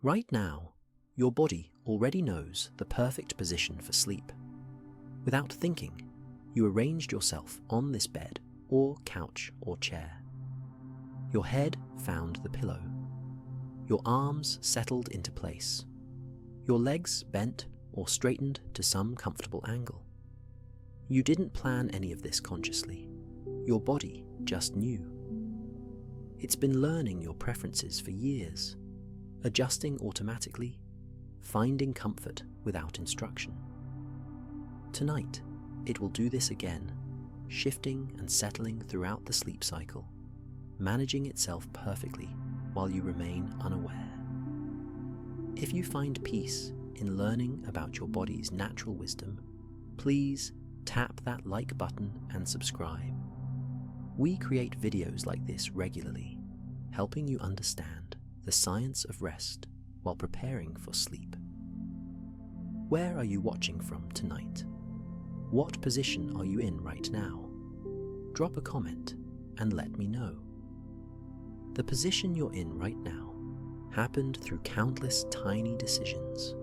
Right now, your body already knows the perfect position for sleep. Without thinking, you arranged yourself on this bed or couch or chair. Your head found the pillow. Your arms settled into place. Your legs bent or straightened to some comfortable angle. You didn't plan any of this consciously. Your body just knew. It's been learning your preferences for years, adjusting automatically, finding comfort without instruction. Tonight, it will do this again, shifting and settling throughout the sleep cycle, managing itself perfectly while you remain unaware. If you find peace in learning about your body's natural wisdom, please tap that like button and subscribe. We create videos like this regularly, helping you understand the science of rest while preparing for sleep. Where are you watching from tonight? What position are you in right now? Drop a comment and let me know. The position you're in right now happened through countless tiny decisions.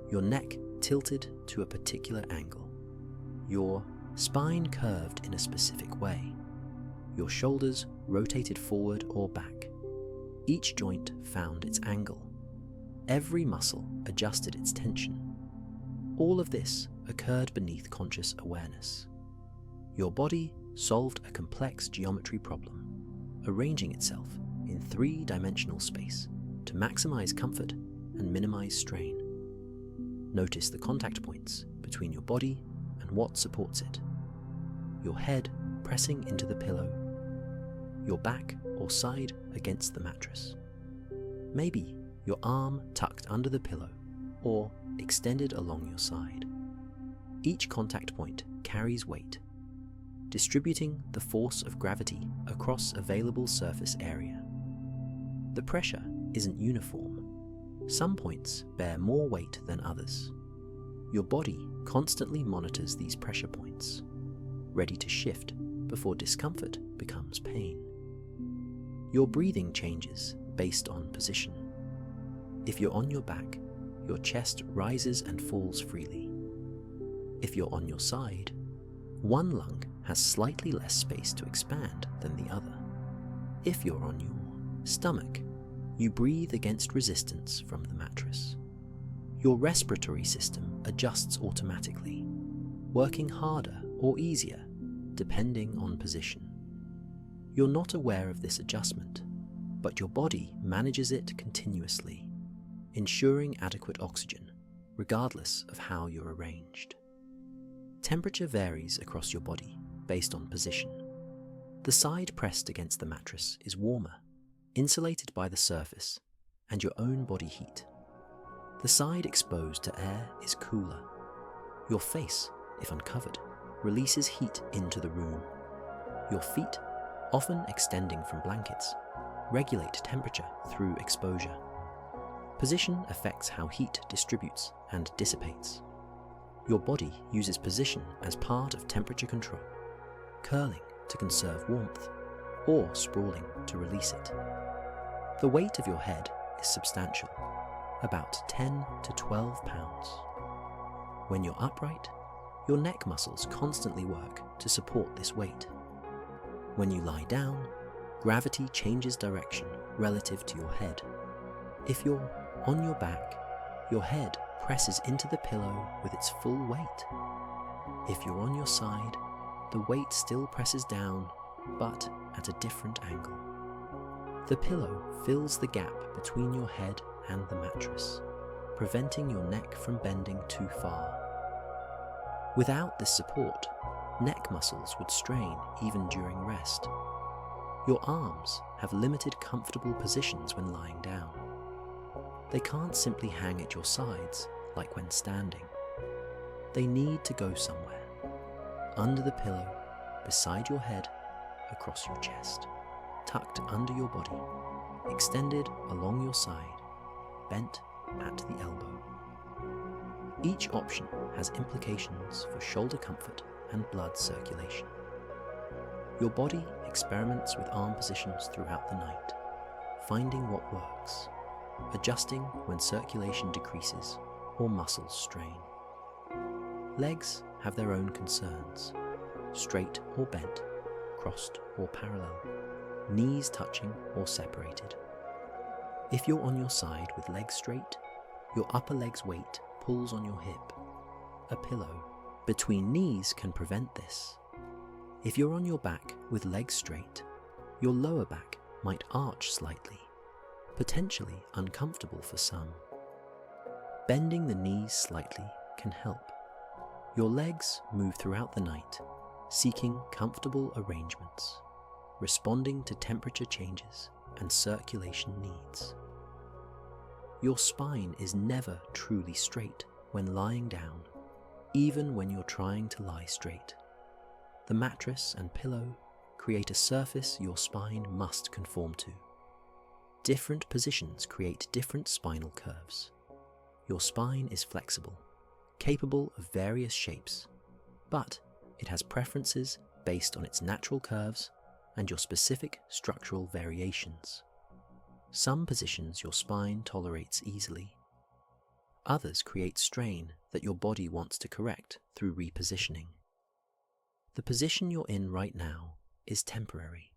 Your neck tilted to a particular angle, your spine curved in a specific way, your shoulders rotated forward or back. Each joint found its angle. Every muscle adjusted its tension. All of this occurred beneath conscious awareness. Your body solved a complex geometry problem, arranging itself in three-dimensional space to maximize comfort and minimize strain. Notice the contact points between your body and what supports it. Your head pressing into the pillow, your back or side against the mattress. Maybe your arm tucked under the pillow or extended along your side. Each contact point carries weight, distributing the force of gravity across available surface area. The pressure isn't uniform. Some points bear more weight than others. Your body constantly monitors these pressure points, ready to shift before discomfort becomes pain. Your breathing changes based on position. If you're on your back, your chest rises and falls freely. If you're on your side, one lung has slightly less space to expand than the other. If you're on your stomach, you breathe against resistance from the mattress. Your respiratory system adjusts automatically, working harder or easier depending on position. You're not aware of this adjustment, but your body manages it continuously, ensuring adequate oxygen, regardless of how you're arranged. Temperature varies across your body based on position. The side pressed against the mattress is warmer, insulated by the surface and your own body heat. The side exposed to air is cooler. Your face, if uncovered, releases heat into the room. Your feet, often extending from blankets, regulate temperature through exposure. Position affects how heat distributes and dissipates. Your body uses position as part of temperature control, curling to conserve warmth, or sprawling to release it. The weight of your head is substantial, about 10 to 12 pounds. When you're upright, your neck muscles constantly work to support this weight. When you lie down, gravity changes direction relative to your head. If you're on your back, your head presses into the pillow with its full weight. If you're on your side, the weight still presses down, but at a different angle. The pillow fills the gap between your head and the mattress, preventing your neck from bending too far. Without this support, neck muscles would strain even during rest. Your arms have limited comfortable positions when lying down. They can't simply hang at your sides like when standing. They need to go somewhere, under the pillow, beside your head, across your chest, tucked under your body, extended along your side, bent at the elbow. Each option has implications for shoulder comfort and blood circulation. Your body experiments with arm positions throughout the night, finding what works. adjusting when circulation decreases or muscles strain. Legs have their own concerns, straight or bent, crossed or parallel, knees touching or separated. If you're on your side with legs straight, your upper leg's weight pulls on your hip. A pillow between knees can prevent this. If you're on your back with legs straight, your lower back might arch slightly, potentially uncomfortable for some. Bending the knees slightly can help. Your legs move throughout the night, seeking comfortable arrangements, responding to temperature changes and circulation needs. Your spine is never truly straight when lying down, even when you're trying to lie straight. The mattress and pillow create a surface your spine must conform to. Different positions create different spinal curves. Your spine is flexible, capable of various shapes, but it has preferences based on its natural curves and your specific structural variations. Some positions your spine tolerates easily. Others create strain that your body wants to correct through repositioning. The position you're in right now is temporary.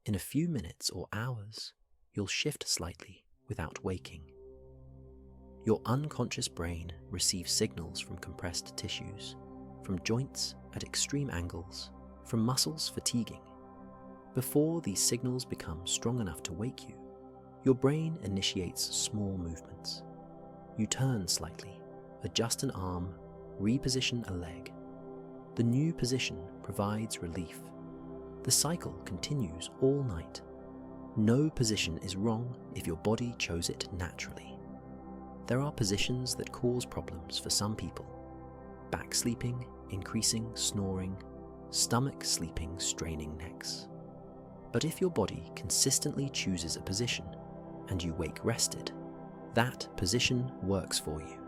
In a few minutes or hours, you'll shift slightly without waking. Your unconscious brain receives signals from compressed tissues, from joints at extreme angles, from muscles fatiguing. Before these signals become strong enough to wake you, your brain initiates small movements. You turn slightly, adjust an arm, reposition a leg. The new position provides relief. The cycle continues all night. No position is wrong if your body chose it naturally. There are positions that cause problems for some people. Back sleeping, increasing snoring, stomach sleeping, straining necks. But if your body consistently chooses a position and you wake rested, that position works for you.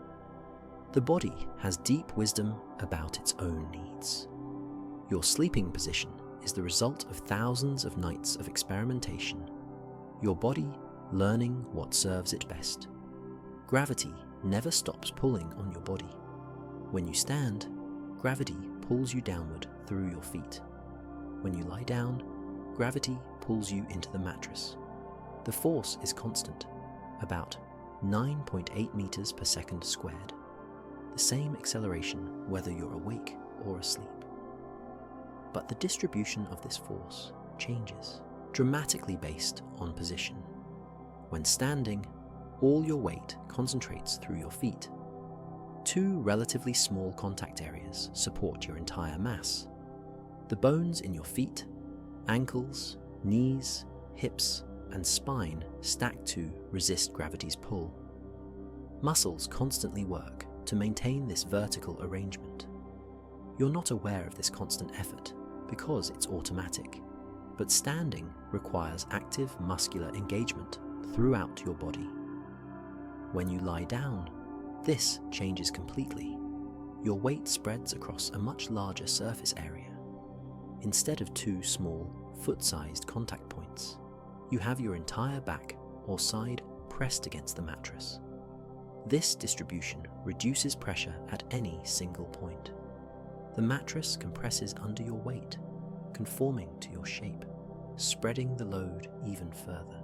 The body has deep wisdom about its own needs. Your sleeping position is the result of thousands of nights of experimentation, your body learning what serves it best. Gravity never stops pulling on your body. When you stand, gravity pulls you downward through your feet. When you lie down, gravity pulls you into the mattress. The force is constant, about 9.8 meters per second squared. The same acceleration whether you're awake or asleep. But the distribution of this force changes, dramatically based on position. When standing, all your weight concentrates through your feet. Two relatively small contact areas support your entire mass. The bones in your feet, ankles, knees, hips, and spine stack to resist gravity's pull. Muscles constantly work to maintain this vertical arrangement. You're not aware of this constant effort because it's automatic, but standing requires active muscular engagement throughout your body. When you lie down, this changes completely. Your weight spreads across a much larger surface area. Instead of two small, foot-sized contact points, you have your entire back or side pressed against the mattress. This distribution reduces pressure at any single point. The mattress compresses under your weight, conforming to your shape, spreading the load even further.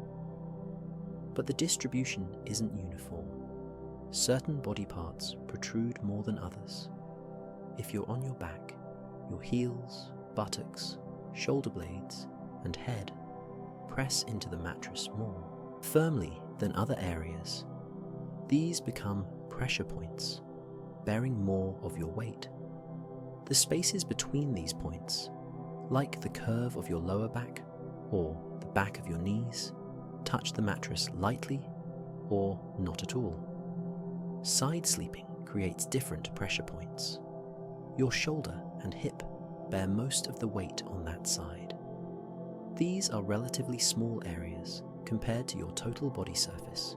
But the distribution isn't uniform. Certain body parts protrude more than others. If you're on your back, your heels, buttocks, shoulder blades, and head press into the mattress more firmly than other areas. These become pressure points, bearing more of your weight. The spaces between these points, like the curve of your lower back or the back of your knees, touch the mattress lightly or not at all. Side sleeping creates different pressure points. Your shoulder and hip bear most of the weight on that side. These are relatively small areas compared to your total body surface,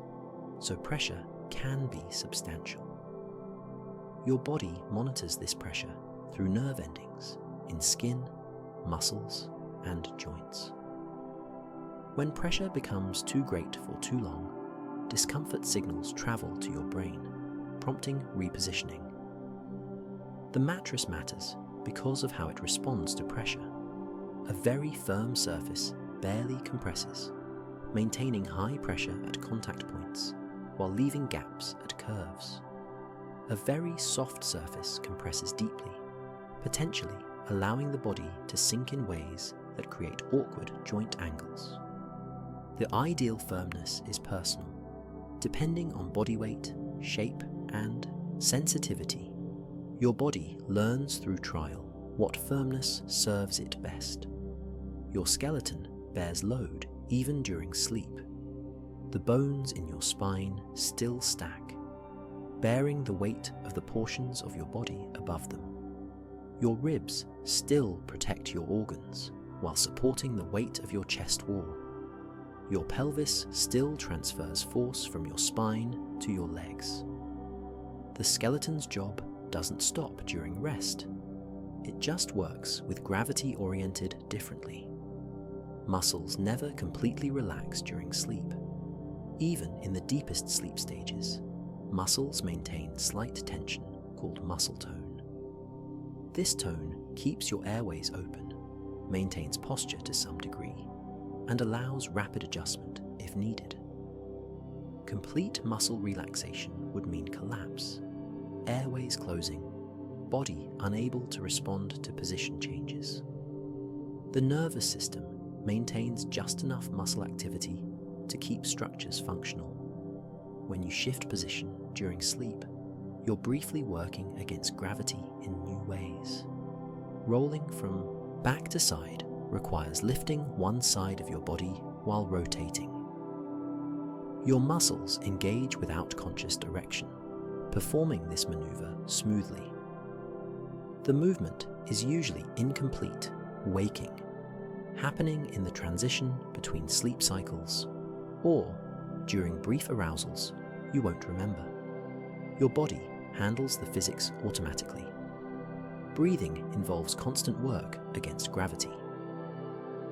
so pressure can be substantial. Your body monitors this pressure through nerve endings in skin, muscles, and joints. When pressure becomes too great for too long, discomfort signals travel to your brain, prompting repositioning. The mattress matters because of how it responds to pressure. A very firm surface barely compresses, maintaining high pressure at contact points while leaving gaps at curves. A very soft surface compresses deeply, potentially allowing the body to sink in ways that create awkward joint angles. The ideal firmness is personal, depending on body weight, shape, and sensitivity. Your body learns through trial what firmness serves it best. Your skeleton bears load even during sleep. The bones in your spine still stack, bearing the weight of the portions of your body above them. Your ribs still protect your organs while supporting the weight of your chest wall. Your pelvis still transfers force from your spine to your legs. The skeleton's job doesn't stop during rest. It just works with gravity oriented differently. Muscles never completely relax during sleep. Even in the deepest sleep stages, muscles maintain slight tension called muscle tone. This tone keeps your airways open, maintains posture to some degree, and allows rapid adjustment if needed. Complete muscle relaxation would mean collapse, airways closing, body unable to respond to position changes. The nervous system maintains just enough muscle activity to keep structures functional. When you shift position during sleep, you're briefly working against gravity in new ways. Rolling from back to side requires lifting one side of your body while rotating. Your muscles engage without conscious direction, performing this maneuver smoothly. The movement is usually incomplete, waking, happening in the transition between sleep cycles, or during brief arousals you won't remember. Your body handles the physics automatically. Breathing involves constant work against gravity.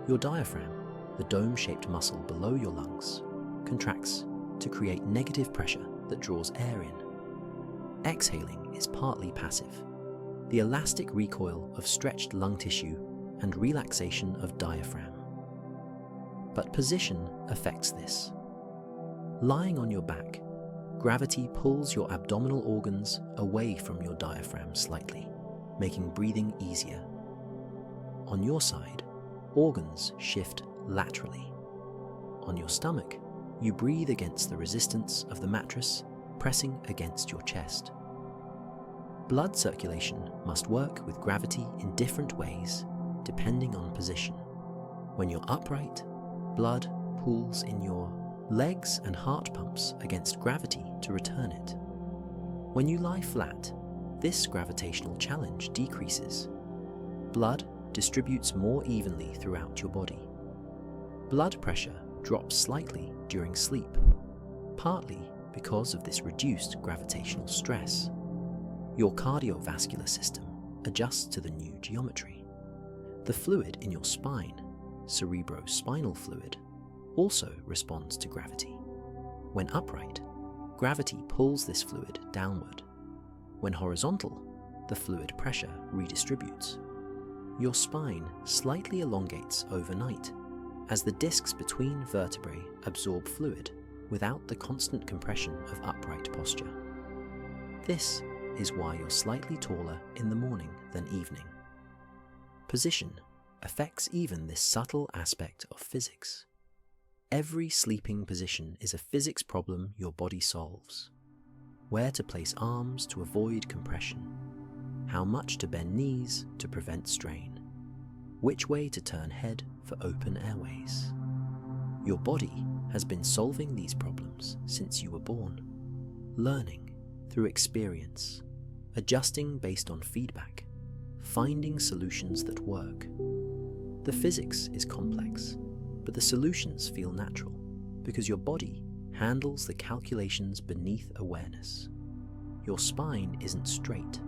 Your diaphragm, the dome-shaped muscle below your lungs, contracts to create negative pressure that draws air in. Exhaling is partly passive, the elastic recoil of stretched lung tissue and relaxation of diaphragm. But position affects this. Lying on your back, gravity pulls your abdominal organs away from your diaphragm slightly, making breathing easier. On your side, organs shift laterally. On your stomach, you breathe against the resistance of the mattress pressing against your chest. Blood circulation must work with gravity in different ways depending on position. When you're upright, blood pools in your legs and heart pumps against gravity to return it. When you lie flat, this gravitational challenge decreases. Blood distributes more evenly throughout your body. Blood pressure drops slightly during sleep, partly because of this reduced gravitational stress. Your cardiovascular system adjusts to the new geometry. The fluid in your spine, cerebrospinal fluid, also responds to gravity. When upright, gravity pulls this fluid downward. When horizontal, the fluid pressure redistributes. Your spine slightly elongates overnight as the discs between vertebrae absorb fluid without the constant compression of upright posture. This is why you're slightly taller in the morning than evening. Position affects even this subtle aspect of physics. Every sleeping position is a physics problem your body solves. Where to place arms to avoid compression, how much to bend knees to prevent strain, which way to turn head for open airways. Your body has been solving these problems since you were born, learning through experience, adjusting based on feedback, finding solutions that work. The physics is complex, but the solutions feel natural because your body handles the calculations beneath awareness. Your spine isn't straight.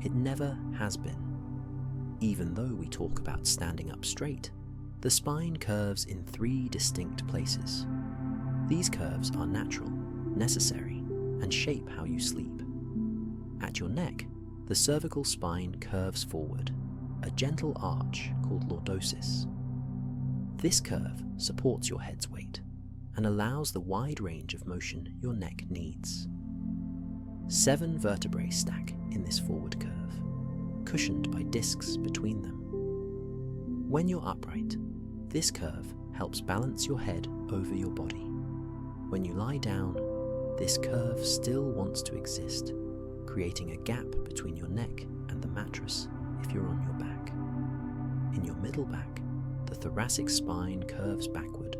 It never has been. Even though we talk about standing up straight, the spine curves in 3 distinct places. These curves are natural necessary and shape how you sleep. At your neck, the cervical spine curves forward, a gentle arch called lordosis. This curve supports your head's weight and allows the wide range of motion your neck needs. 7 vertebrae stack in this forward curve, cushioned by discs between them. When you're upright, this curve helps balance your head over your body. When you lie down, this curve still wants to exist, creating a gap between your neck and the mattress if you're on your back. In your middle back, the thoracic spine curves backward,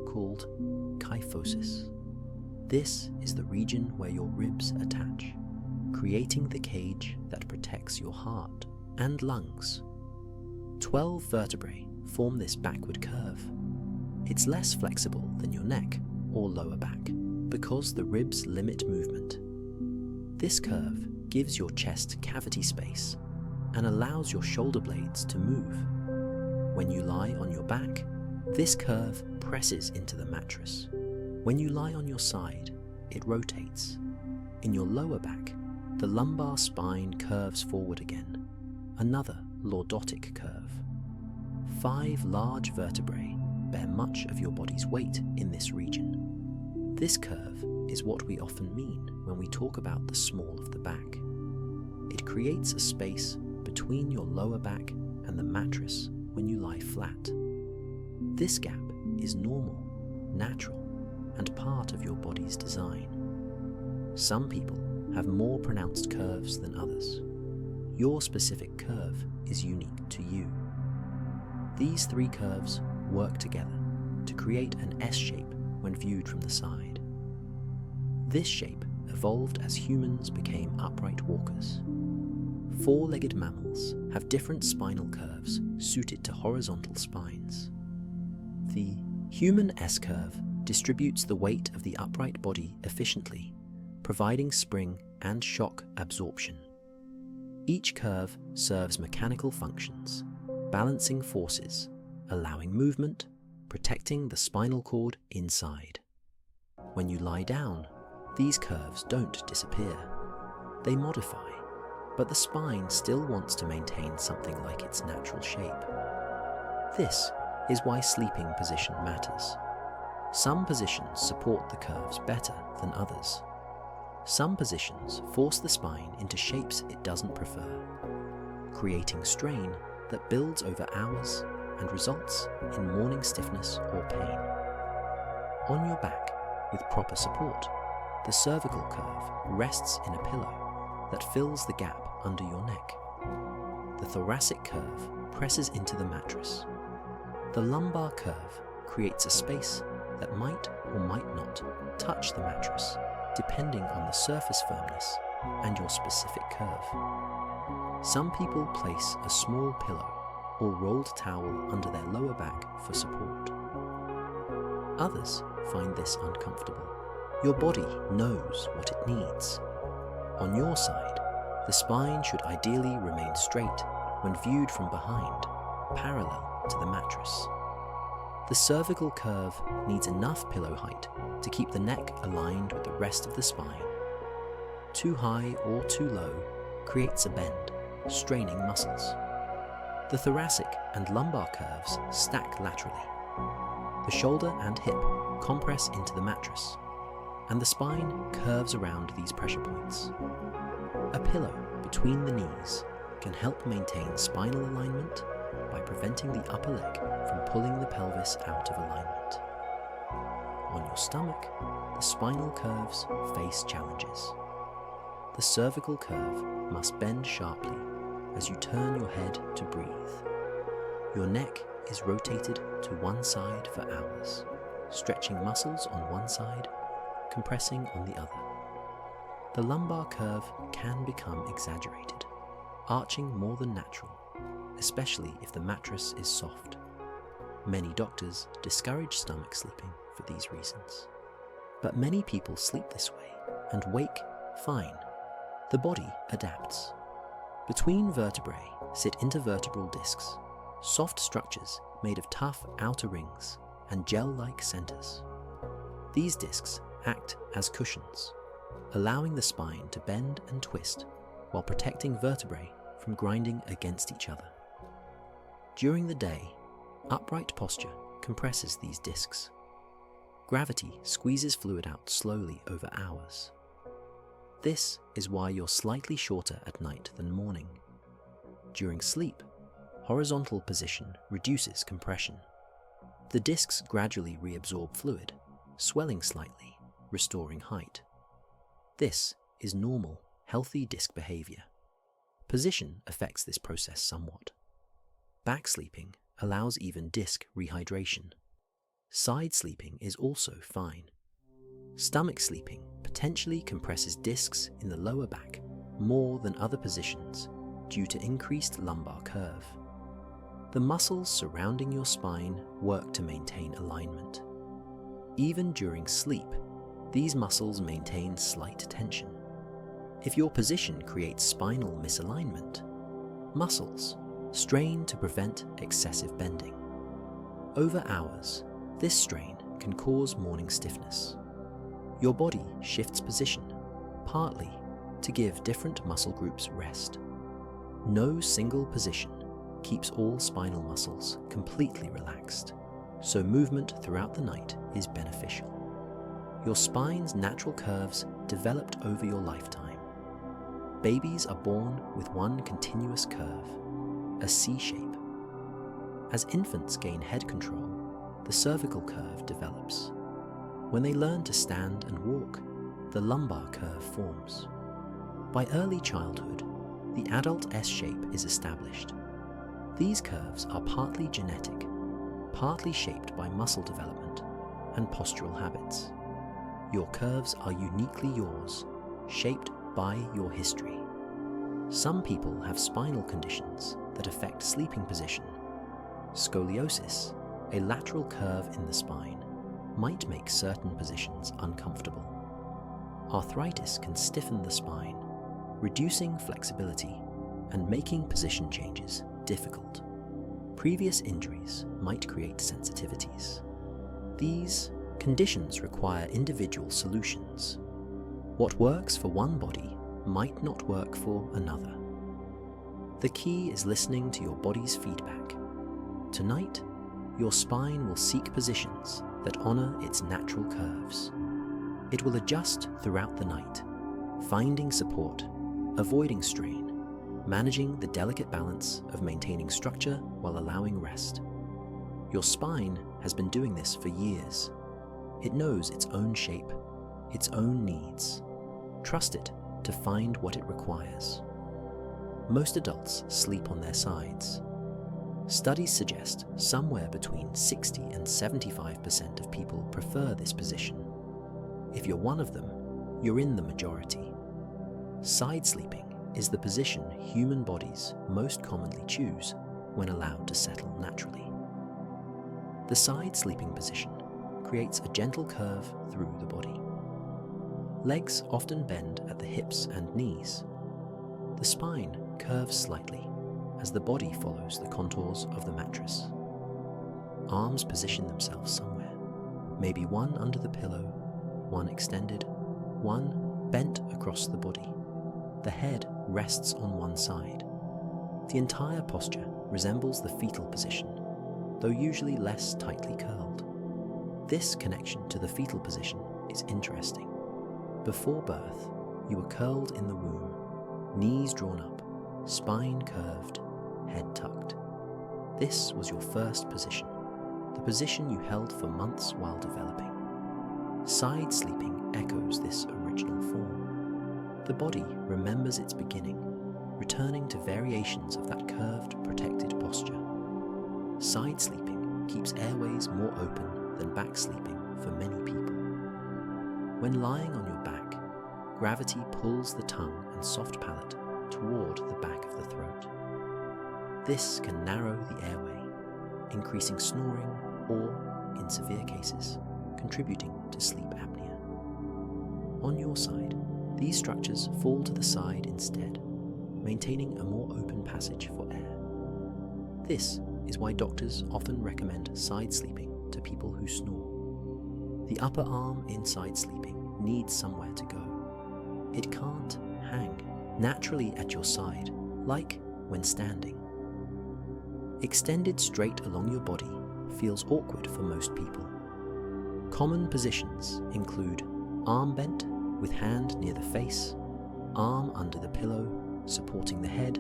called kyphosis. This is the region where your ribs attach, creating the cage that protects your heart and lungs. 12 vertebrae form this backward curve. It's less flexible than your neck or lower back because the ribs limit movement. This curve gives your chest cavity space and allows your shoulder blades to move. When you lie on your back, this curve presses into the mattress. When you lie on your side, it rotates. In your lower back, the lumbar spine curves forward again, another lordotic curve. 5 large vertebrae bear much of your body's weight in this region. This curve is what we often mean when we talk about the small of the back. It creates a space between your lower back and the mattress when you lie flat. This gap is normal, natural, and part of your body's design. Some people have more pronounced curves than others. Your specific curve is unique to you. These 3 curves work together to create an S shape when viewed from the side. This shape evolved as humans became upright walkers. 4-legged mammals have different spinal curves suited to horizontal spines. The human S-curve distributes the weight of the upright body efficiently, providing spring and shock absorption. Each curve serves mechanical functions, balancing forces, allowing movement, protecting the spinal cord inside. When you lie down, these curves don't disappear. They modify, but the spine still wants to maintain something like its natural shape. This is why sleeping position matters. Some positions support the curves better than others. Some positions force the spine into shapes it doesn't prefer, creating strain that builds over hours and results in morning stiffness or pain. On your back, with proper support, the cervical curve rests in a pillow that fills the gap under your neck. The thoracic curve presses into the mattress. The lumbar curve creates a space that might or might not touch the mattress, depending on the surface firmness and your specific curve. Some people place a small pillow or rolled towel under their lower back for support. Others find this uncomfortable. Your body knows what it needs. On your side, the spine should ideally remain straight when viewed from behind, parallel to the mattress. The cervical curve needs enough pillow height to keep the neck aligned with the rest of the spine. Too high or too low creates a bend, straining muscles. The thoracic and lumbar curves stack laterally. The shoulder and hip compress into the mattress, and the spine curves around these pressure points. A pillow between the knees can help maintain spinal alignment by preventing the upper leg from pulling the pelvis out of alignment. On your stomach, the spinal curves face challenges. The cervical curve must bend sharply as you turn your head to breathe. Your neck is rotated to one side for hours, stretching muscles on one side, compressing on the other. The lumbar curve can become exaggerated, arching more than natural, especially if the mattress is soft. Many doctors discourage stomach sleeping for these reasons. But many people sleep this way and wake fine. The body adapts. Between vertebrae sit intervertebral discs, soft structures made of tough outer rings and gel-like centers. These discs act as cushions, allowing the spine to bend and twist while protecting vertebrae from grinding against each other. During the day, upright posture compresses these discs. Gravity squeezes fluid out slowly over hours. This is why you're slightly shorter at night than morning. During sleep, horizontal position reduces compression. The discs gradually reabsorb fluid, swelling slightly, restoring height. This is normal, healthy disc behavior. Position affects this process somewhat. Back sleeping allows even disc rehydration. Side sleeping is also fine. Stomach sleeping potentially compresses discs in the lower back more than other positions due to increased lumbar curve. The muscles surrounding your spine work to maintain alignment. Even during sleep, these muscles maintain slight tension. If your position creates spinal misalignment, muscles strain to prevent excessive bending. Over hours, this strain can cause morning stiffness. Your body shifts position, partly to give different muscle groups rest. No single position keeps all spinal muscles completely relaxed, so movement throughout the night is beneficial. Your spine's natural curves developed over your lifetime. Babies are born with one continuous curve, a C shape. As infants gain head control, the cervical curve develops. When they learn to stand and walk, the lumbar curve forms. By early childhood, the adult S shape is established. These curves are partly genetic, partly shaped by muscle development and postural habits. Your curves are uniquely yours, shaped by your history. Some people have spinal conditions that affect sleeping position. Scoliosis, a lateral curve in the spine, might make certain positions uncomfortable. Arthritis can stiffen the spine, reducing flexibility and making position changes difficult. Previous injuries might create sensitivities. These conditions require individual solutions. What works for one body might not work for another. The key is listening to your body's feedback. Tonight, your spine will seek positions that honor its natural curves. It will adjust throughout the night, finding support, avoiding strain, managing the delicate balance of maintaining structure while allowing rest. Your spine has been doing this for years. It knows its own shape, its own needs. Trust it to find what it requires. Most adults sleep on their sides. Studies suggest somewhere between 60 and 75% of people prefer this position. If you're one of them, you're in the majority. Side sleeping is the position human bodies most commonly choose when allowed to settle naturally. The side sleeping position creates a gentle curve through the body. Legs often bend at the hips and knees. The spine curves slightly as the body follows the contours of the mattress. Arms position themselves somewhere, maybe one under the pillow, one extended, one bent across the body. The head rests on one side. The entire posture resembles the fetal position, though usually less tightly curled. This connection to the fetal position is interesting. Before birth, you were curled in the womb, knees drawn up, spine curved, head tucked. This was your first position, the position you held for months while developing. Side sleeping echoes this original form. The body remembers its beginning, returning to variations of that curved, protected posture. Side sleeping keeps airways more open than back sleeping for many people. When lying on your back, gravity pulls the tongue and soft palate toward the back of the throat. This can narrow the airway, increasing snoring or, in severe cases, contributing to sleep apnea. On your side, these structures fall to the side instead, maintaining a more open passage for air. This is why doctors often recommend side sleeping to people who snore. The upper arm in side sleeping needs somewhere to go. It can't hang naturally at your side, like when standing. Extended straight along your body feels awkward for most people. Common positions include arm bent with hand near the face, arm under the pillow supporting the head,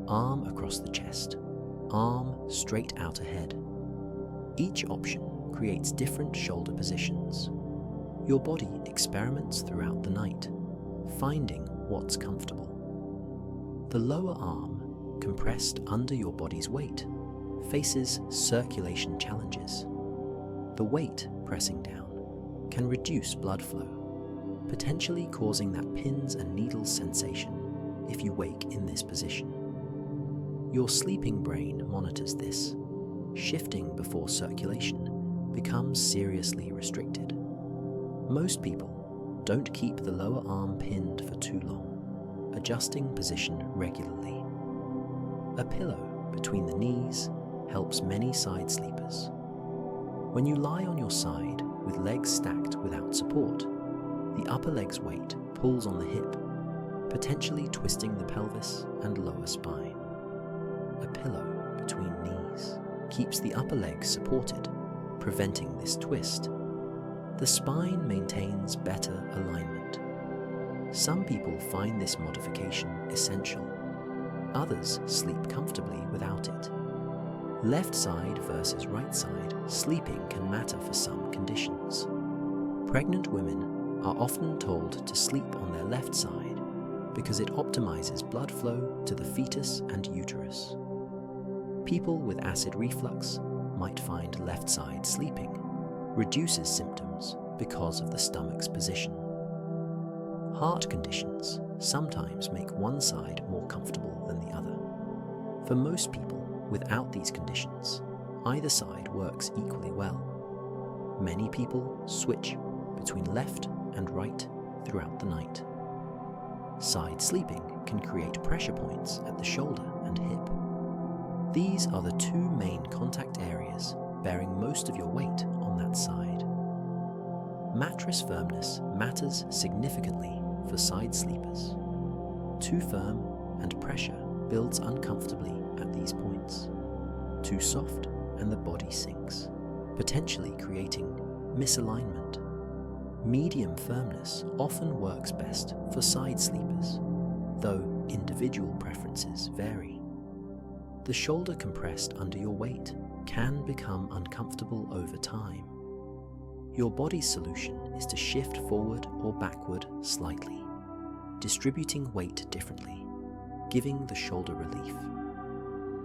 arm across the chest, arm straight out ahead. Each option creates different shoulder positions. Your body experiments throughout the night, finding what's comfortable. The lower arm, compressed under your body's weight, faces circulation challenges. The weight pressing down can reduce blood flow, potentially causing that pins and needles sensation if you wake in this position. Your sleeping brain monitors this. Shifting before circulation becomes seriously restricted. Most people don't keep the lower arm pinned for too long, adjusting position regularly. A pillow between the knees helps many side sleepers. When you lie on your side with legs stacked without support, the upper leg's weight pulls on the hip, potentially twisting the pelvis and lower spine. A pillow between knees keeps the upper leg supported, preventing this twist. The spine maintains better alignment. Some people find this modification essential. Others sleep comfortably without it. Left side versus right side sleeping can matter for some conditions. Pregnant women are often told to sleep on their left side because it optimizes blood flow to the fetus and uterus. People with acid reflux might find left side sleeping reduces symptoms because of the stomach's position. Heart conditions sometimes make one side more comfortable than the other. For most people without these conditions, either side works equally well. Many people switch between left and right throughout the night. Side sleeping can create pressure points at the shoulder and hip. These are the two main contact areas bearing most of your weight on that side. Mattress firmness matters significantly for side sleepers. Too firm and pressure builds uncomfortably at these points. Too soft and the body sinks, potentially creating misalignment. Medium firmness often works best for side sleepers, though individual preferences vary. The shoulder compressed under your weight can become uncomfortable over time. Your body's solution is to shift forward or backward slightly, distributing weight differently, giving the shoulder relief.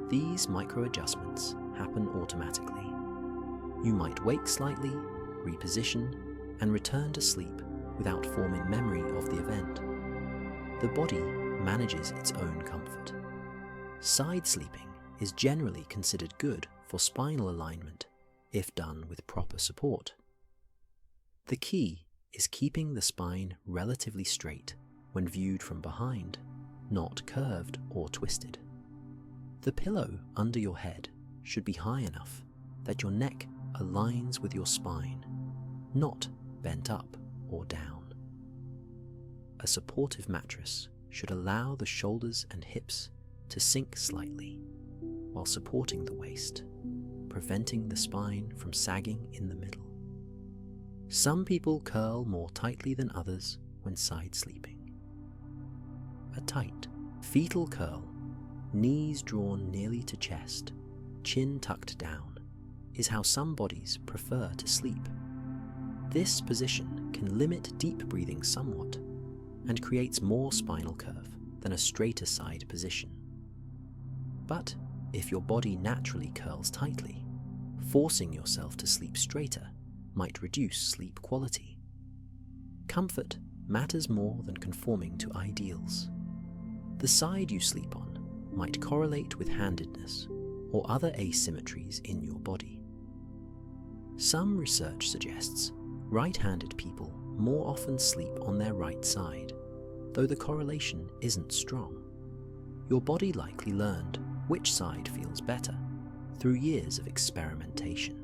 These micro-adjustments happen automatically. You might wake slightly, reposition, and return to sleep without forming memory of the event. The body manages its own comfort. Side sleeping is generally considered good for spinal alignment if done with proper support. The key is keeping the spine relatively straight when viewed from behind, not curved or twisted. The pillow under your head should be high enough that your neck aligns with your spine, not bent up or down. A supportive mattress should allow the shoulders and hips to sink slightly while supporting the waist, preventing the spine from sagging in the middle. Some people curl more tightly than others when side sleeping. A tight, fetal curl, knees drawn nearly to chest, chin tucked down, is how some bodies prefer to sleep. This position can limit deep breathing somewhat and creates more spinal curve than a straighter side position. But if your body naturally curls tightly, forcing yourself to sleep straighter might reduce sleep quality. Comfort matters more than conforming to ideals. The side you sleep on might correlate with handedness or other asymmetries in your body. Some research suggests right-handed people more often sleep on their right side, though the correlation isn't strong. Your body likely learned which side feels better through years of experimentation.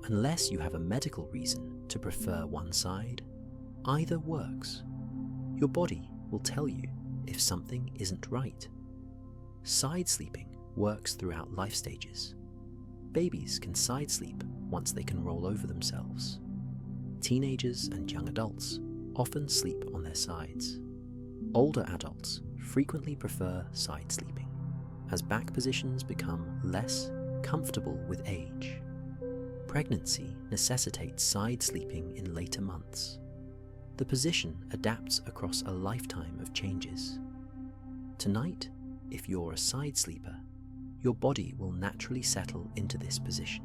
Unless you have a medical reason to prefer one side, either works. Your body will tell you if something isn't right. Side sleeping works throughout life stages. Babies can side sleep once they can roll over themselves. Teenagers and young adults often sleep on their sides. Older adults frequently prefer side sleeping, as back positions become less comfortable with age. Pregnancy necessitates side sleeping in later months. The position adapts across a lifetime of changes. Tonight, if you're a side sleeper, your body will naturally settle into this position.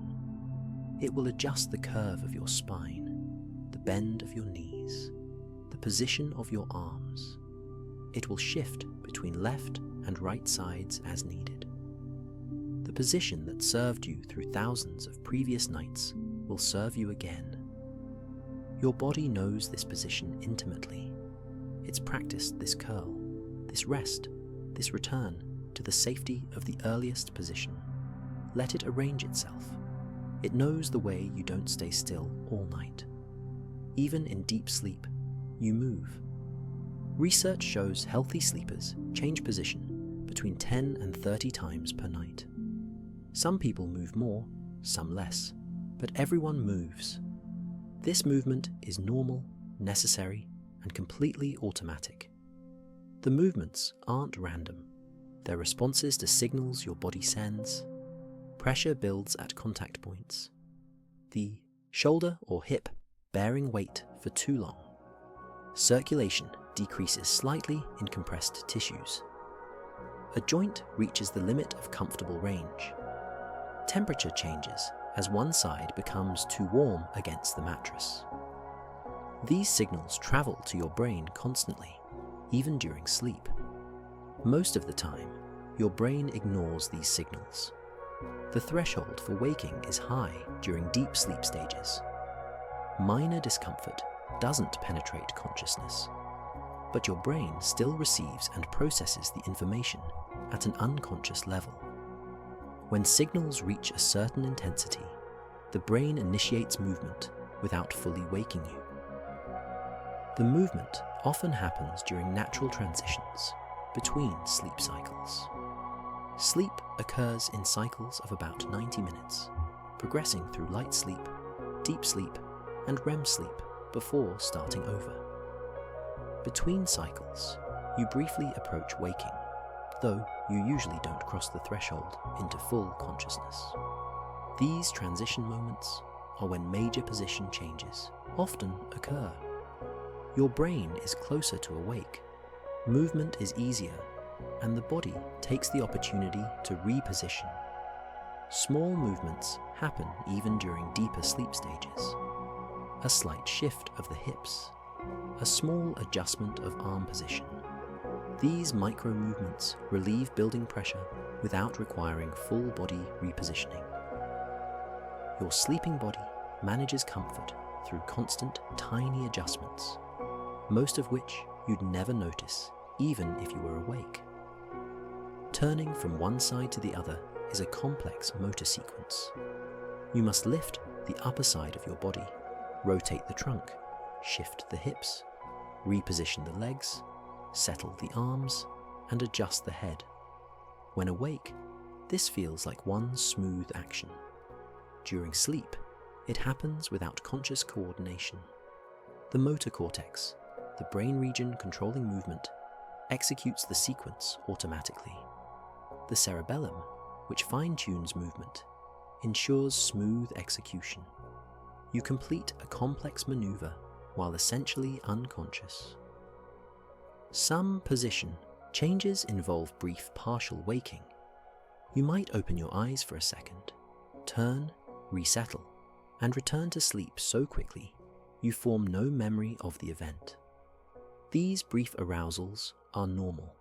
It will adjust the curve of your spine, the bend of your knees, the position of your arms. It will shift between left and right sides as needed. The position that served you through thousands of previous nights will serve you again. Your body knows this position intimately. It's practiced this curl, this rest, this return to the safety of the earliest position. Let it arrange itself. It knows the way you don't stay still all night. Even in deep sleep, you move. Research shows healthy sleepers change position between 10 and 30 times per night. Some people move more, some less, but everyone moves. This movement is normal, necessary, and completely automatic. The movements aren't random. They're responses to signals your body sends. Pressure builds at contact points. The shoulder or hip bearing weight for too long. Circulation decreases slightly in compressed tissues. A joint reaches the limit of comfortable range. Temperature changes as one side becomes too warm against the mattress. These signals travel to your brain constantly, even during sleep. Most of the time, your brain ignores these signals. The threshold for waking is high during deep sleep stages. Minor discomfort doesn't penetrate consciousness, but your brain still receives and processes the information at an unconscious level. When signals reach a certain intensity, the brain initiates movement without fully waking you. The movement often happens during natural transitions between sleep cycles. Sleep occurs in cycles of about 90 minutes, progressing through light sleep, deep sleep, and REM sleep before starting over. Between cycles, you briefly approach waking, though you usually don't cross the threshold into full consciousness. These transition moments are when major position changes often occur. Your brain is closer to awake, movement is easier, and the body takes the opportunity to reposition. Small movements happen even during deeper sleep stages. A slight shift of the hips, a small adjustment of arm position. These micro movements relieve building pressure without requiring full body repositioning. Your sleeping body manages comfort through constant, tiny adjustments, most of which you'd never notice even if you were awake. Turning from one side to the other is a complex motor sequence. You must lift the upper side of your body, rotate the trunk, shift the hips, reposition the legs, settle the arms, and adjust the head. When awake, this feels like one smooth action. During sleep, it happens without conscious coordination. The motor cortex, the brain region controlling movement, executes the sequence automatically. The cerebellum, which fine-tunes movement, ensures smooth execution. You complete a complex maneuver while essentially unconscious. Some position changes involve brief partial waking. You might open your eyes for a second, turn, resettle, and return to sleep so quickly you form no memory of the event. These brief arousals are normal.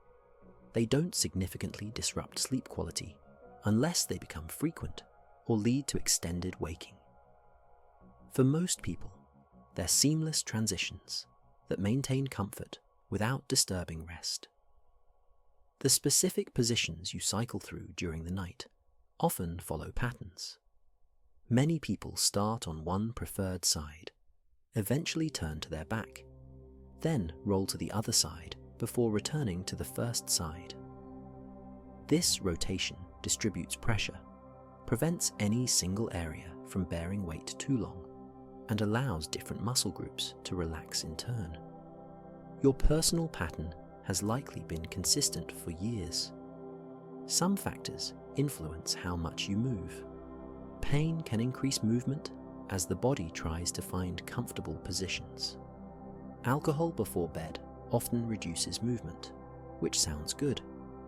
They don't significantly disrupt sleep quality unless they become frequent or lead to extended waking. For most people, they're seamless transitions that maintain comfort without disturbing rest. The specific positions you cycle through during the night often follow patterns. Many people start on one preferred side, eventually turn to their back, then roll to the other side before returning to the first side. This rotation distributes pressure, prevents any single area from bearing weight too long, and allows different muscle groups to relax in turn. Your personal pattern has likely been consistent for years. Some factors influence how much you move. Pain can increase movement as the body tries to find comfortable positions. Alcohol before bed often reduces movement, which sounds good,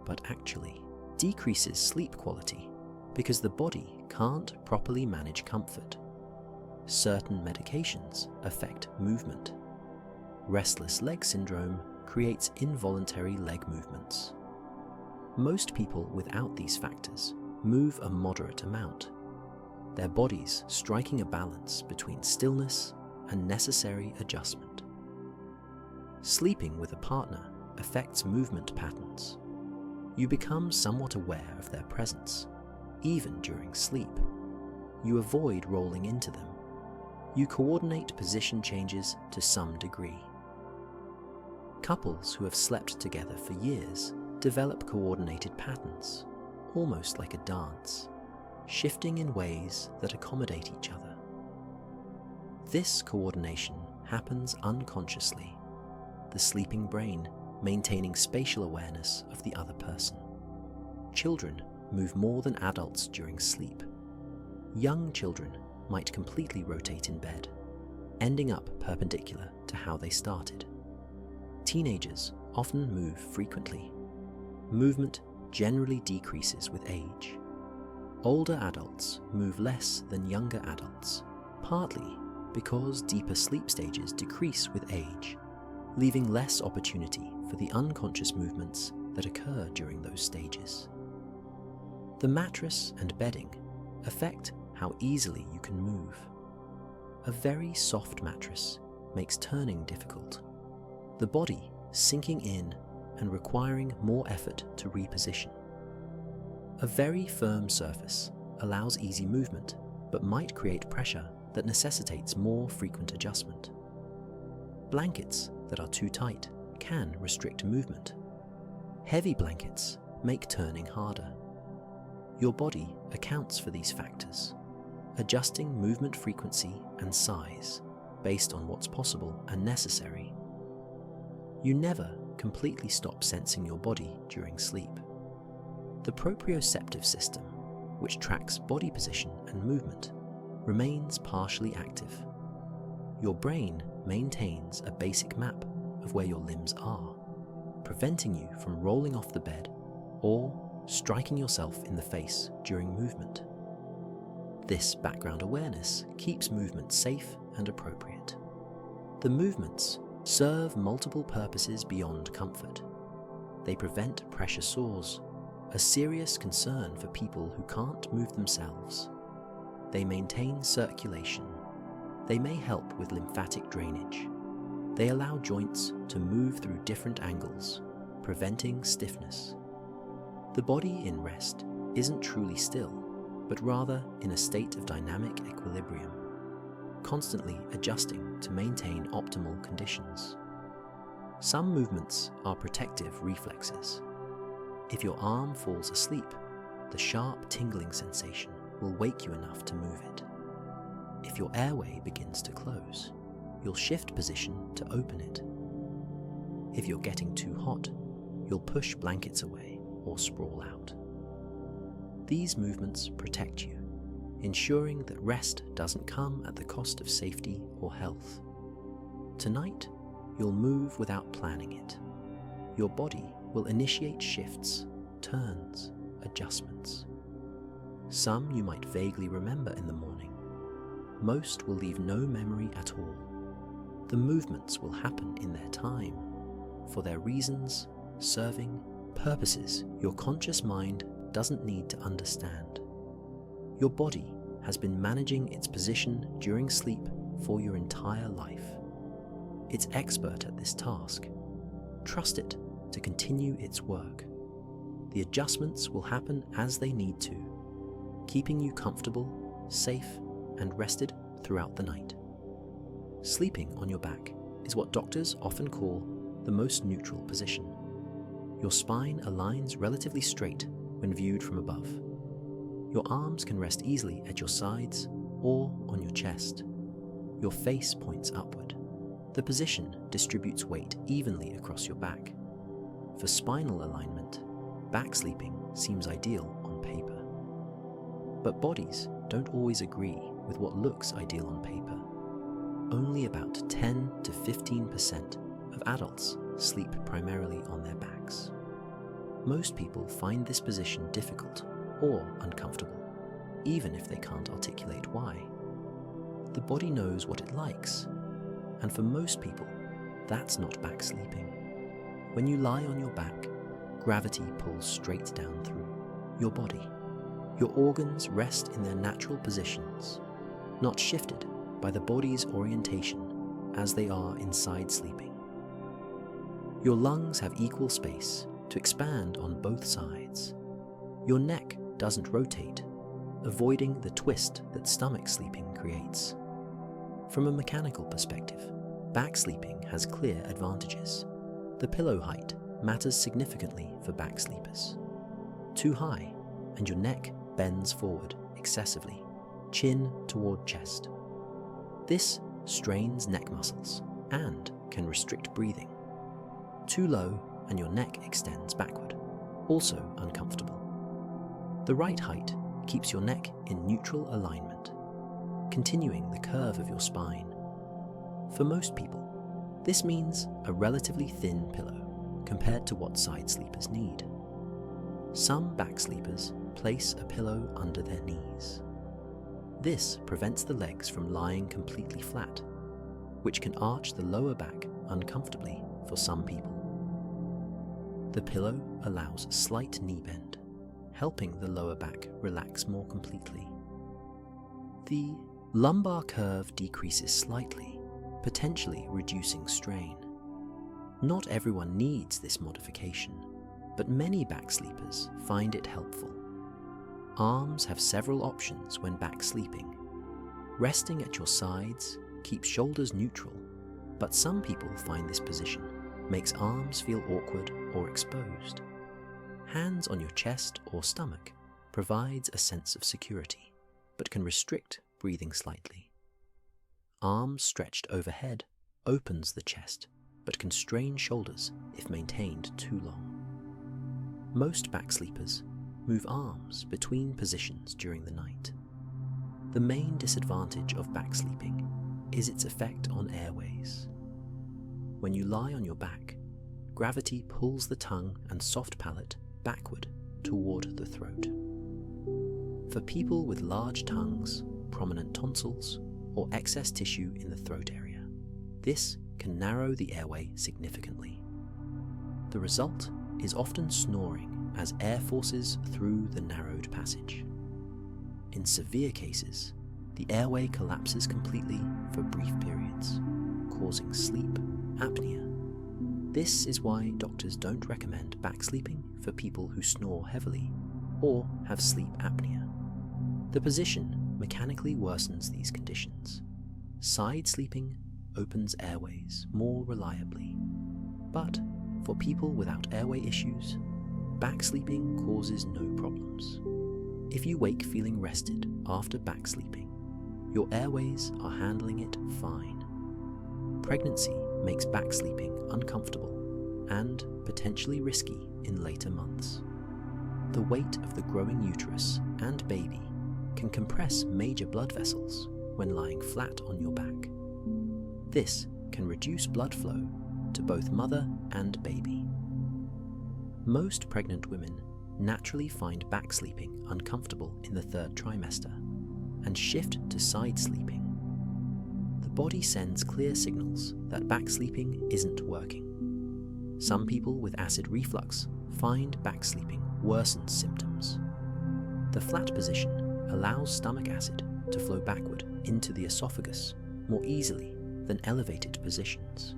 but actually decreases sleep quality because the body can't properly manage comfort. Certain medications affect movement. Restless leg syndrome creates involuntary leg movements. Most people without these factors move a moderate amount, their bodies striking a balance between stillness and necessary adjustment. Sleeping with a partner affects movement patterns. You become somewhat aware of their presence, even during sleep. You avoid rolling into them. You coordinate position changes to some degree. Couples who have slept together for years develop coordinated patterns, almost like a dance, shifting in ways that accommodate each other. This coordination happens unconsciously, the sleeping brain maintaining spatial awareness of the other person. Children move more than adults during sleep. Young children might completely rotate in bed, ending up perpendicular to how they started. Teenagers often move frequently. Movement generally decreases with age. Older adults move less than younger adults, partly because deeper sleep stages decrease with age, leaving less opportunity for the unconscious movements that occur during those stages. The mattress and bedding affect how easily you can move. A very soft mattress makes turning difficult, the body sinking in and requiring more effort to reposition. A very firm surface allows easy movement, but might create pressure that necessitates more frequent adjustment. Blankets that are too tight can restrict movement. Heavy blankets make turning harder. Your body accounts for these factors, adjusting movement frequency and size based on what's possible and necessary. You never completely stop sensing your body during sleep. The proprioceptive system, which tracks body position and movement, remains partially active. Your brain maintains a basic map of where your limbs are, preventing you from rolling off the bed or striking yourself in the face during movement. This background awareness keeps movement safe and appropriate. The movements serve multiple purposes beyond comfort. They prevent pressure sores, a serious concern for people who can't move themselves. They maintain circulation. They may help with lymphatic drainage. They allow joints to move through different angles, preventing stiffness. The body in rest isn't truly still, but rather in a state of dynamic equilibrium, constantly adjusting to maintain optimal conditions. Some movements are protective reflexes. If your arm falls asleep, the sharp tingling sensation will wake you enough to move it. If your airway begins to close, you'll shift position to open it. If you're getting too hot, you'll push blankets away or sprawl out. These movements protect you, ensuring that rest doesn't come at the cost of safety or health. Tonight, you'll move without planning it. Your body will initiate shifts, turns, adjustments. Some you might vaguely remember in the morning. Most will leave no memory at all. The movements will happen in their time, for their reasons, serving purposes your conscious mind doesn't need to understand. Your body has been managing its position during sleep for your entire life. It's expert at this task. Trust it to continue its work. The adjustments will happen as they need to, keeping you comfortable, safe, and rested throughout the night. Sleeping on your back is what doctors often call the most neutral position. Your spine aligns relatively straight when viewed from above. Your arms can rest easily at your sides or on your chest. Your face points upward. The position distributes weight evenly across your back. For spinal alignment, back sleeping seems ideal on paper. But bodies don't always agree with what looks ideal on paper. Only about 10 to 15% of adults sleep primarily on their backs. Most people find this position difficult or uncomfortable, even if they can't articulate why. The body knows what it likes, and for most people, that's not back sleeping. When you lie on your back, gravity pulls straight down through your body. Your organs rest in their natural positions, not shifted by the body's orientation as they are in side sleeping. Your lungs have equal space to expand on both sides. Your neck doesn't rotate, avoiding the twist that stomach sleeping creates. From a mechanical perspective, back sleeping has clear advantages. The pillow height matters significantly for back sleepers. Too high, and your neck bends forward excessively, chin toward chest. This strains neck muscles and can restrict breathing. Too low, and your neck extends backward, also uncomfortable. The right height keeps your neck in neutral alignment, continuing the curve of your spine. For most people, this means a relatively thin pillow compared to what side sleepers need. Some back sleepers place a pillow under their knees. This prevents the legs from lying completely flat, which can arch the lower back uncomfortably for some people. The pillow allows a slight knee bend, helping the lower back relax more completely. The lumbar curve decreases slightly, potentially reducing strain. Not everyone needs this modification, but many back sleepers find it helpful. Arms have several options when back sleeping. Resting at your sides keeps shoulders neutral, but some people find this position makes arms feel awkward or exposed. Hands on your chest or stomach provides a sense of security, but can restrict breathing slightly. Arms stretched overhead opens the chest, but can strain shoulders if maintained too long. Most back sleepers move arms between positions during the night. The main disadvantage of back sleeping is its effect on airways. When you lie on your back, gravity pulls the tongue and soft palate backward toward the throat. For people with large tongues, prominent tonsils, or excess tissue in the throat area, this can narrow the airway significantly. The result is often snoring as air forces through the narrowed passage. In severe cases, the airway collapses completely for brief periods, causing sleep apnea. This is why doctors don't recommend back sleeping for people who snore heavily or have sleep apnea. The position mechanically worsens these conditions. Side sleeping opens airways more reliably. But for people without airway issues, back sleeping causes no problems. If you wake feeling rested after back sleeping, your airways are handling it fine. Pregnancy makes back sleeping uncomfortable and potentially risky in later months. The weight of the growing uterus and baby can compress major blood vessels when lying flat on your back. This can reduce blood flow to both mother and baby. Most pregnant women naturally find back sleeping uncomfortable in the third trimester and shift to side sleeping. The body sends clear signals that back sleeping isn't working. Some people with acid reflux find back sleeping worsens symptoms. The flat position allows stomach acid to flow backward into the esophagus more easily than elevated positions.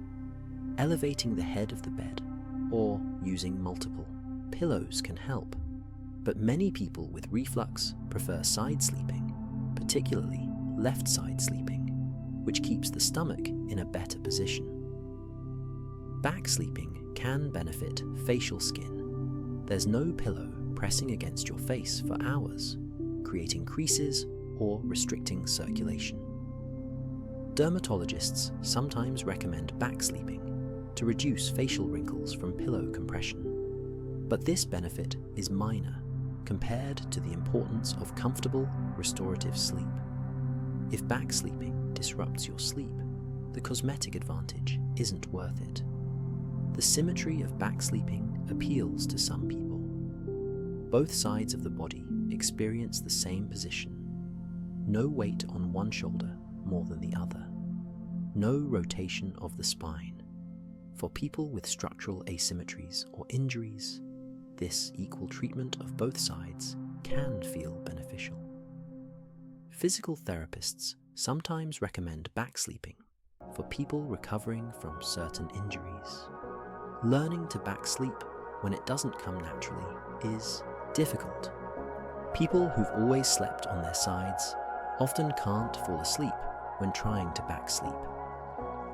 Elevating the head of the bed or using multiple pillows can help, but many people with reflux prefer side sleeping, particularly left side sleeping, which keeps the stomach in a better position. Back sleeping can benefit facial skin. There's no pillow pressing against your face for hours, creating creases or restricting circulation. Dermatologists sometimes recommend back sleeping to reduce facial wrinkles from pillow compression, but this benefit is minor compared to the importance of comfortable, restorative sleep. If back sleeping disrupts your sleep, the cosmetic advantage isn't worth it. The symmetry of back sleeping appeals to some people. Both sides of the body experience the same position. No weight on one shoulder more than the other. No rotation of the spine. For people with structural asymmetries or injuries, this equal treatment of both sides can feel beneficial. Physical therapists sometimes recommend back sleeping for people recovering from certain injuries. Learning to back sleep when it doesn't come naturally is difficult. People who've always slept on their sides often can't fall asleep when trying to back sleep.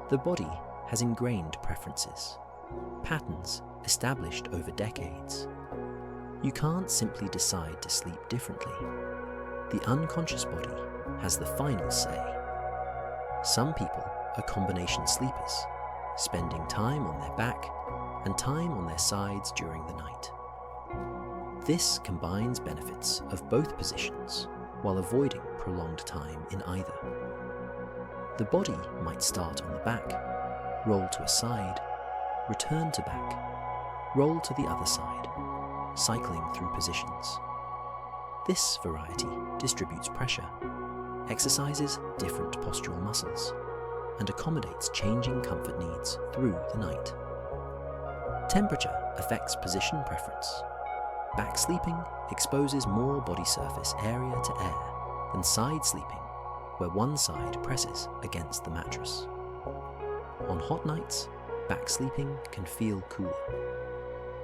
The body has ingrained preferences, patterns established over decades. You can't simply decide to sleep differently. The unconscious body has the final say. Some people are combination sleepers, spending time on their back and time on their sides during the night. This combines benefits of both positions while avoiding prolonged time in either. The body might start on the back, roll to a side, return to back, roll to the other side, cycling through positions. This variety distributes pressure, exercises different postural muscles, and accommodates changing comfort needs through the night. Temperature affects position preference. Back sleeping exposes more body surface area to air than side sleeping, where one side presses against the mattress. On hot nights, back sleeping can feel cooler.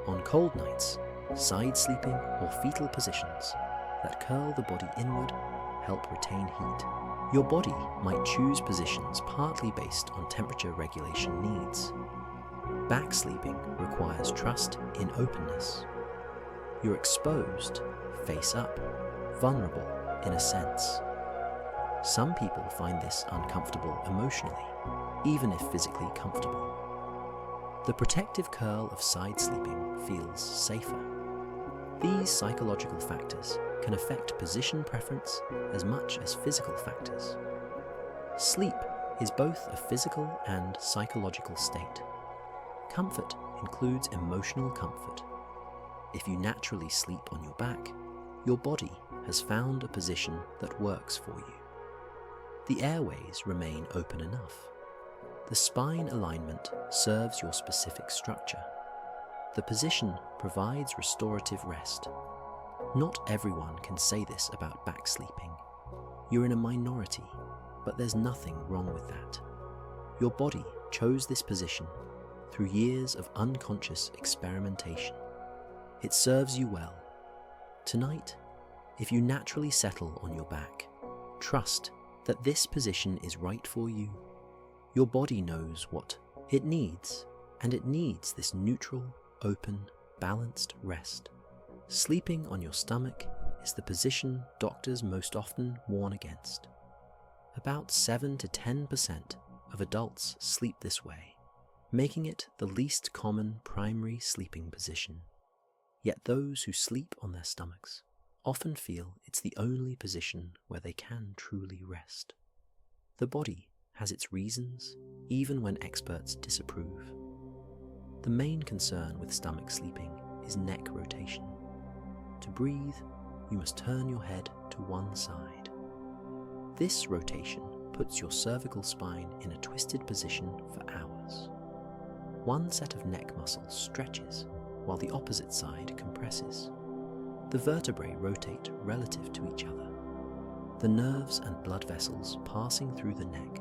On cold nights, side sleeping or fetal positions that curl the body inward help retain heat. Your body might choose positions partly based on temperature regulation needs. Back sleeping requires trust in openness. You're exposed, face up, vulnerable in a sense. Some people find this uncomfortable emotionally, even if physically comfortable. The protective curl of side sleeping feels safer. These psychological factors can affect position preference as much as physical factors. Sleep is both a physical and psychological state. Comfort includes emotional comfort. If you naturally sleep on your back, your body has found a position that works for you. The airways remain open enough. The spine alignment serves your specific structure. The position provides restorative rest. Not everyone can say this about back sleeping. You're in a minority, but there's nothing wrong with that. Your body chose this position through years of unconscious experimentation. It serves you well. Tonight, if you naturally settle on your back, trust that this position is right for you. Your body knows what it needs, and it needs this neutral, open, balanced rest. Sleeping on your stomach is the position doctors most often warn against. About 7 to 10% of adults sleep this way, making it the least common primary sleeping position. Yet those who sleep on their stomachs often feel it's the only position where they can truly rest. The body has its reasons, even when experts disapprove. The main concern with stomach sleeping is neck rotation. To breathe, you must turn your head to one side. This rotation puts your cervical spine in a twisted position for hours. One set of neck muscles stretches while the opposite side compresses. The vertebrae rotate relative to each other. The nerves and blood vessels passing through the neck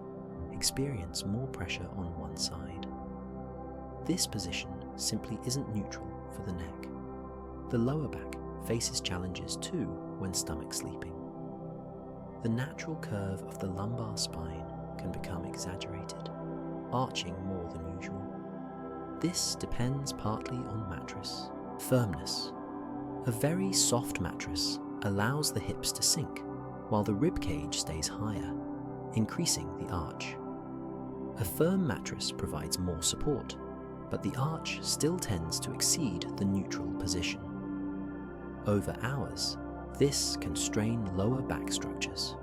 experience more pressure on one side. This position simply isn't neutral for the neck. The lower back faces challenges too when stomach sleeping. the natural curve of the lumbar spine can become exaggerated, arching more than usual. This depends partly on mattress firmness. A very soft mattress allows the hips to sink, while the rib cage stays higher, increasing the arch. A firm mattress provides more support, but the arch still tends to exceed the neutral position. Over hours, this can strain lower back structures.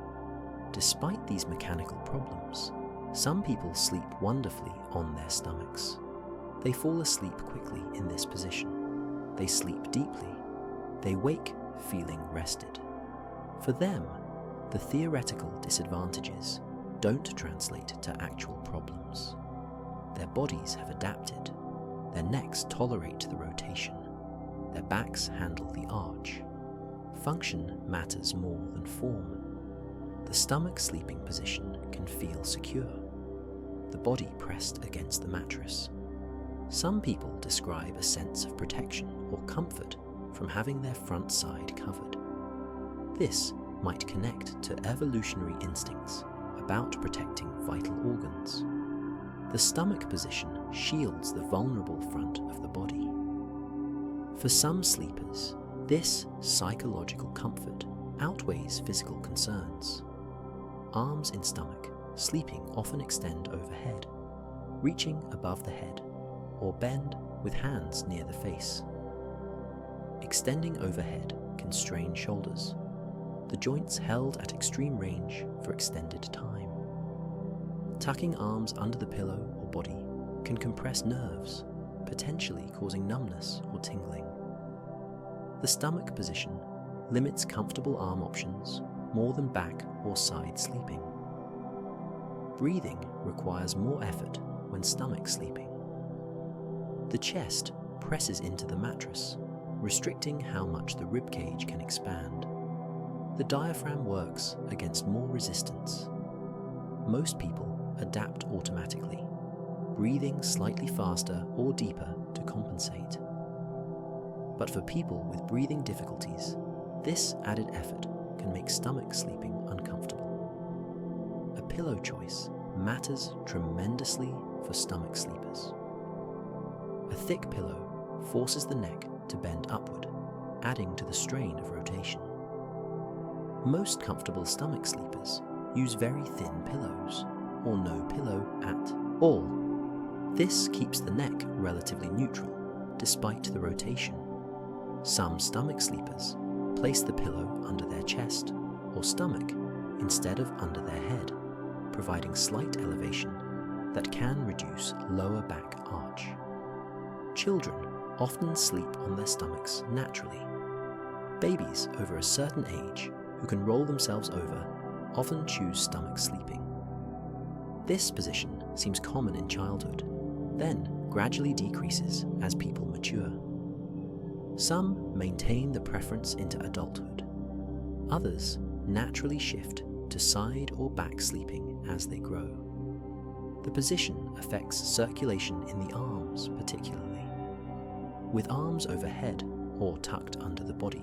Despite these mechanical problems, some people sleep wonderfully on their stomachs. They fall asleep quickly in this position. They sleep deeply. They wake feeling rested. For them, the theoretical disadvantages don't translate to actual problems. Their bodies have adapted. Their necks tolerate the rotation. Their backs handle the arch. Function matters more than form. The stomach sleeping position can feel secure, the body pressed against the mattress. Some people describe a sense of protection or comfort from having their front side covered. This might connect to evolutionary instincts about protecting vital organs. The stomach position shields the vulnerable front of the body. For some sleepers, this psychological comfort outweighs physical concerns. Arms in stomach sleeping often extend overhead, reaching above the head, or bend with hands near the face. Extending overhead can strain shoulders, the joints held at extreme range for extended time. Tucking arms under the pillow or body can compress nerves, potentially causing numbness or tingling. The stomach position limits comfortable arm options more than back or side sleeping. Breathing requires more effort when stomach sleeping. The chest presses into the mattress, restricting how much the rib cage can expand. The diaphragm works against more resistance. Most people adapt automatically, breathing slightly faster or deeper to compensate. But for people with breathing difficulties, this added effort can make stomach sleeping uncomfortable. A pillow choice matters tremendously for stomach sleepers. A thick pillow forces the neck to bend upward, adding to the strain of rotation. Most comfortable stomach sleepers use very thin pillows, or no pillow at all. This keeps the neck relatively neutral, despite the rotation. Some stomach sleepers place the pillow under their chest or stomach instead of under their head, providing slight elevation that can reduce lower back arch. Children often sleep on their stomachs naturally. Babies over a certain age who can roll themselves over often choose stomach sleeping. This position seems common in childhood, then gradually decreases as people mature. Some maintain the preference into adulthood. Others naturally shift to side or back sleeping as they grow. The position affects circulation in the arms particularly. With arms overhead or tucked under the body,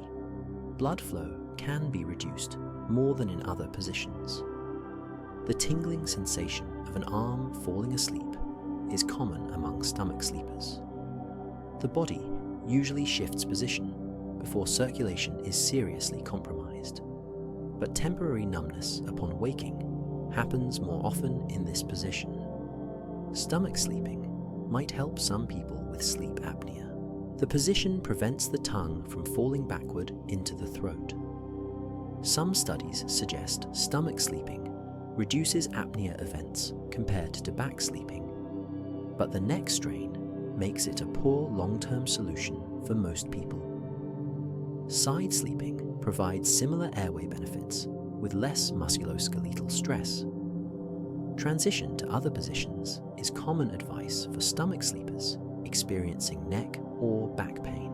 blood flow can be reduced more than in other positions. The tingling sensation of an arm falling asleep is common among stomach sleepers. The body usually shifts position before circulation is seriously compromised, but temporary numbness upon waking happens more often in this position. Stomach sleeping might help some people with sleep apnea. The position prevents the tongue from falling backward into the throat. Some studies suggest stomach sleeping reduces apnea events compared to back sleeping, but the neck strain makes it a poor long-term solution for most people. Side sleeping provides similar airway benefits with less musculoskeletal stress. Transition to other positions is common advice for stomach sleepers experiencing neck or back pain.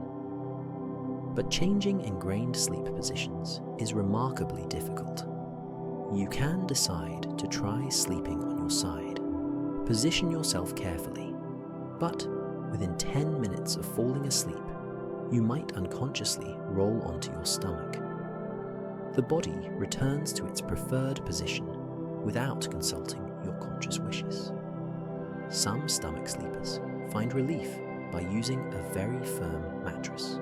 But changing ingrained sleep positions is remarkably difficult. You can decide to try sleeping on your side. Position yourself carefully, but within 10 minutes of falling asleep, you might unconsciously roll onto your stomach. The body returns to its preferred position without consulting your conscious wishes. Some stomach sleepers find relief by using a very firm mattress.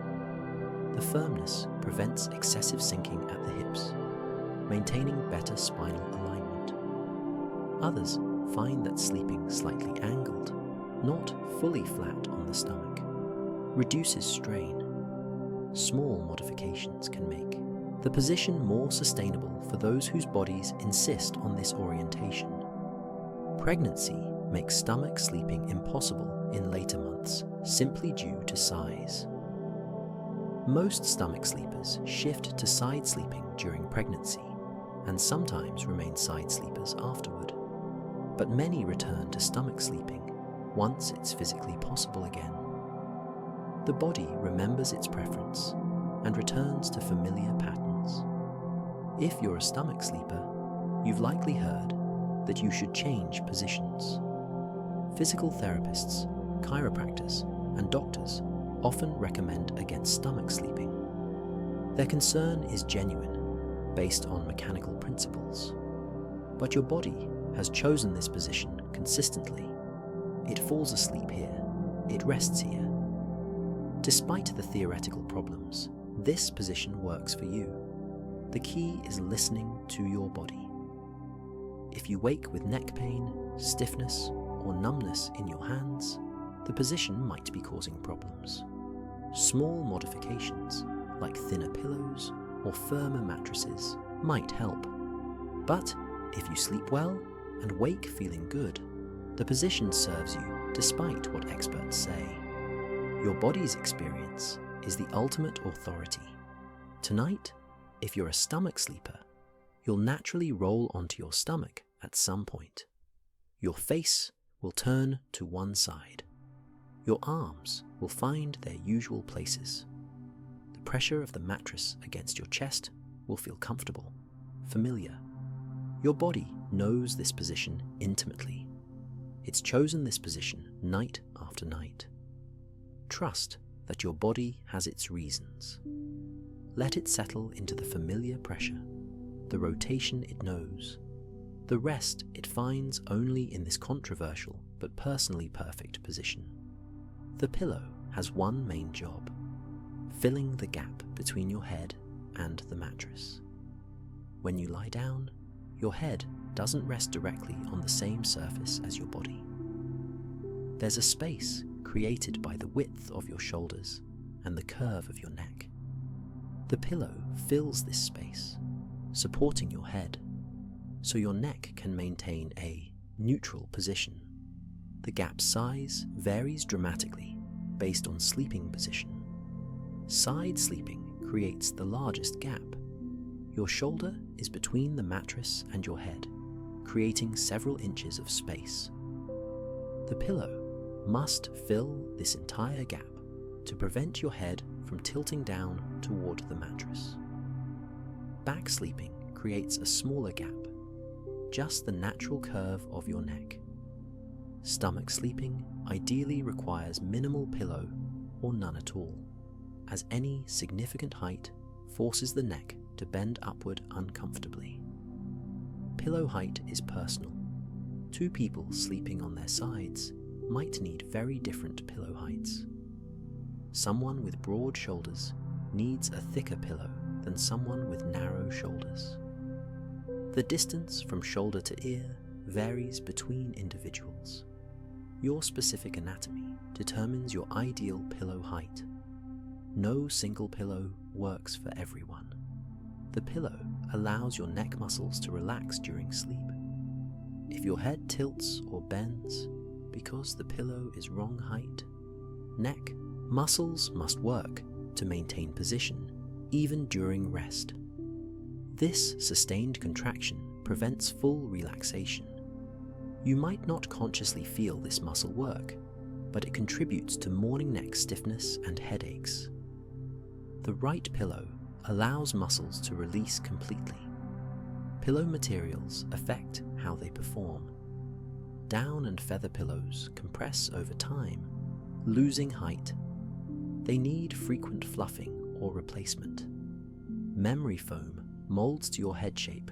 The firmness prevents excessive sinking at the hips, maintaining better spinal alignment. Others find that sleeping slightly angled, not fully flat on the stomach, reduces strain. Small modifications can make the position more sustainable for those whose bodies insist on this orientation. Pregnancy makes stomach sleeping impossible in later months, simply due to size. Most stomach sleepers shift to side sleeping during pregnancy, and sometimes remain side sleepers afterward. But many return to stomach sleeping once it's physically possible again. The body remembers its preference and returns to familiar patterns. If you're a stomach sleeper, you've likely heard that you should change positions. Physical therapists, chiropractors, and doctors often recommend against stomach sleeping. Their concern is genuine, based on mechanical principles. But your body has chosen this position consistently. It falls asleep here, it rests here. Despite the theoretical problems, this position works for you. The key is listening to your body. If you wake with neck pain, stiffness, or numbness in your hands, the position might be causing problems. Small modifications, like thinner pillows or firmer mattresses, might help. But if you sleep well and wake feeling good, the position serves you despite what experts say. Your body's experience is the ultimate authority. Tonight, if you're a stomach sleeper, you'll naturally roll onto your stomach at some point. Your face will turn to one side. Your arms will find their usual places. The pressure of the mattress against your chest will feel comfortable, familiar. Your body knows this position intimately. It's chosen this position night after night. Trust that your body has its reasons. Let it settle into the familiar pressure, the rotation it knows, the rest it finds only in this controversial but personally perfect position. The pillow has one main job: filling the gap between your head and the mattress. When you lie down, your head doesn't rest directly on the same surface as your body. There's a space created by the width of your shoulders and the curve of your neck. The pillow fills this space, supporting your head, so your neck can maintain a neutral position. The gap's size varies dramatically based on sleeping position. Side sleeping creates the largest gap. Your shoulder is between the mattress and your head, creating several inches of space. The pillow must fill this entire gap to prevent your head from tilting down toward the mattress. Back sleeping creates a smaller gap, just the natural curve of your neck. Stomach sleeping ideally requires minimal pillow or none at all, as any significant height forces the neck to bend upward uncomfortably. Pillow height is personal. Two people sleeping on their sides might need very different pillow heights. Someone with broad shoulders needs a thicker pillow than someone with narrow shoulders. The distance from shoulder to ear varies between individuals. Your specific anatomy determines your ideal pillow height. No single pillow works for everyone. The pillow allows your neck muscles to relax during sleep. If your head tilts or bends because the pillow is wrong height, neck muscles must work to maintain position even during rest. This sustained contraction prevents full relaxation. You might not consciously feel this muscle work, but it contributes to morning neck stiffness and headaches. The right pillow allows muscles to release completely. Pillow materials affect how they perform. Down and feather pillows compress over time, losing height. They need frequent fluffing or replacement. Memory foam molds to your head shape,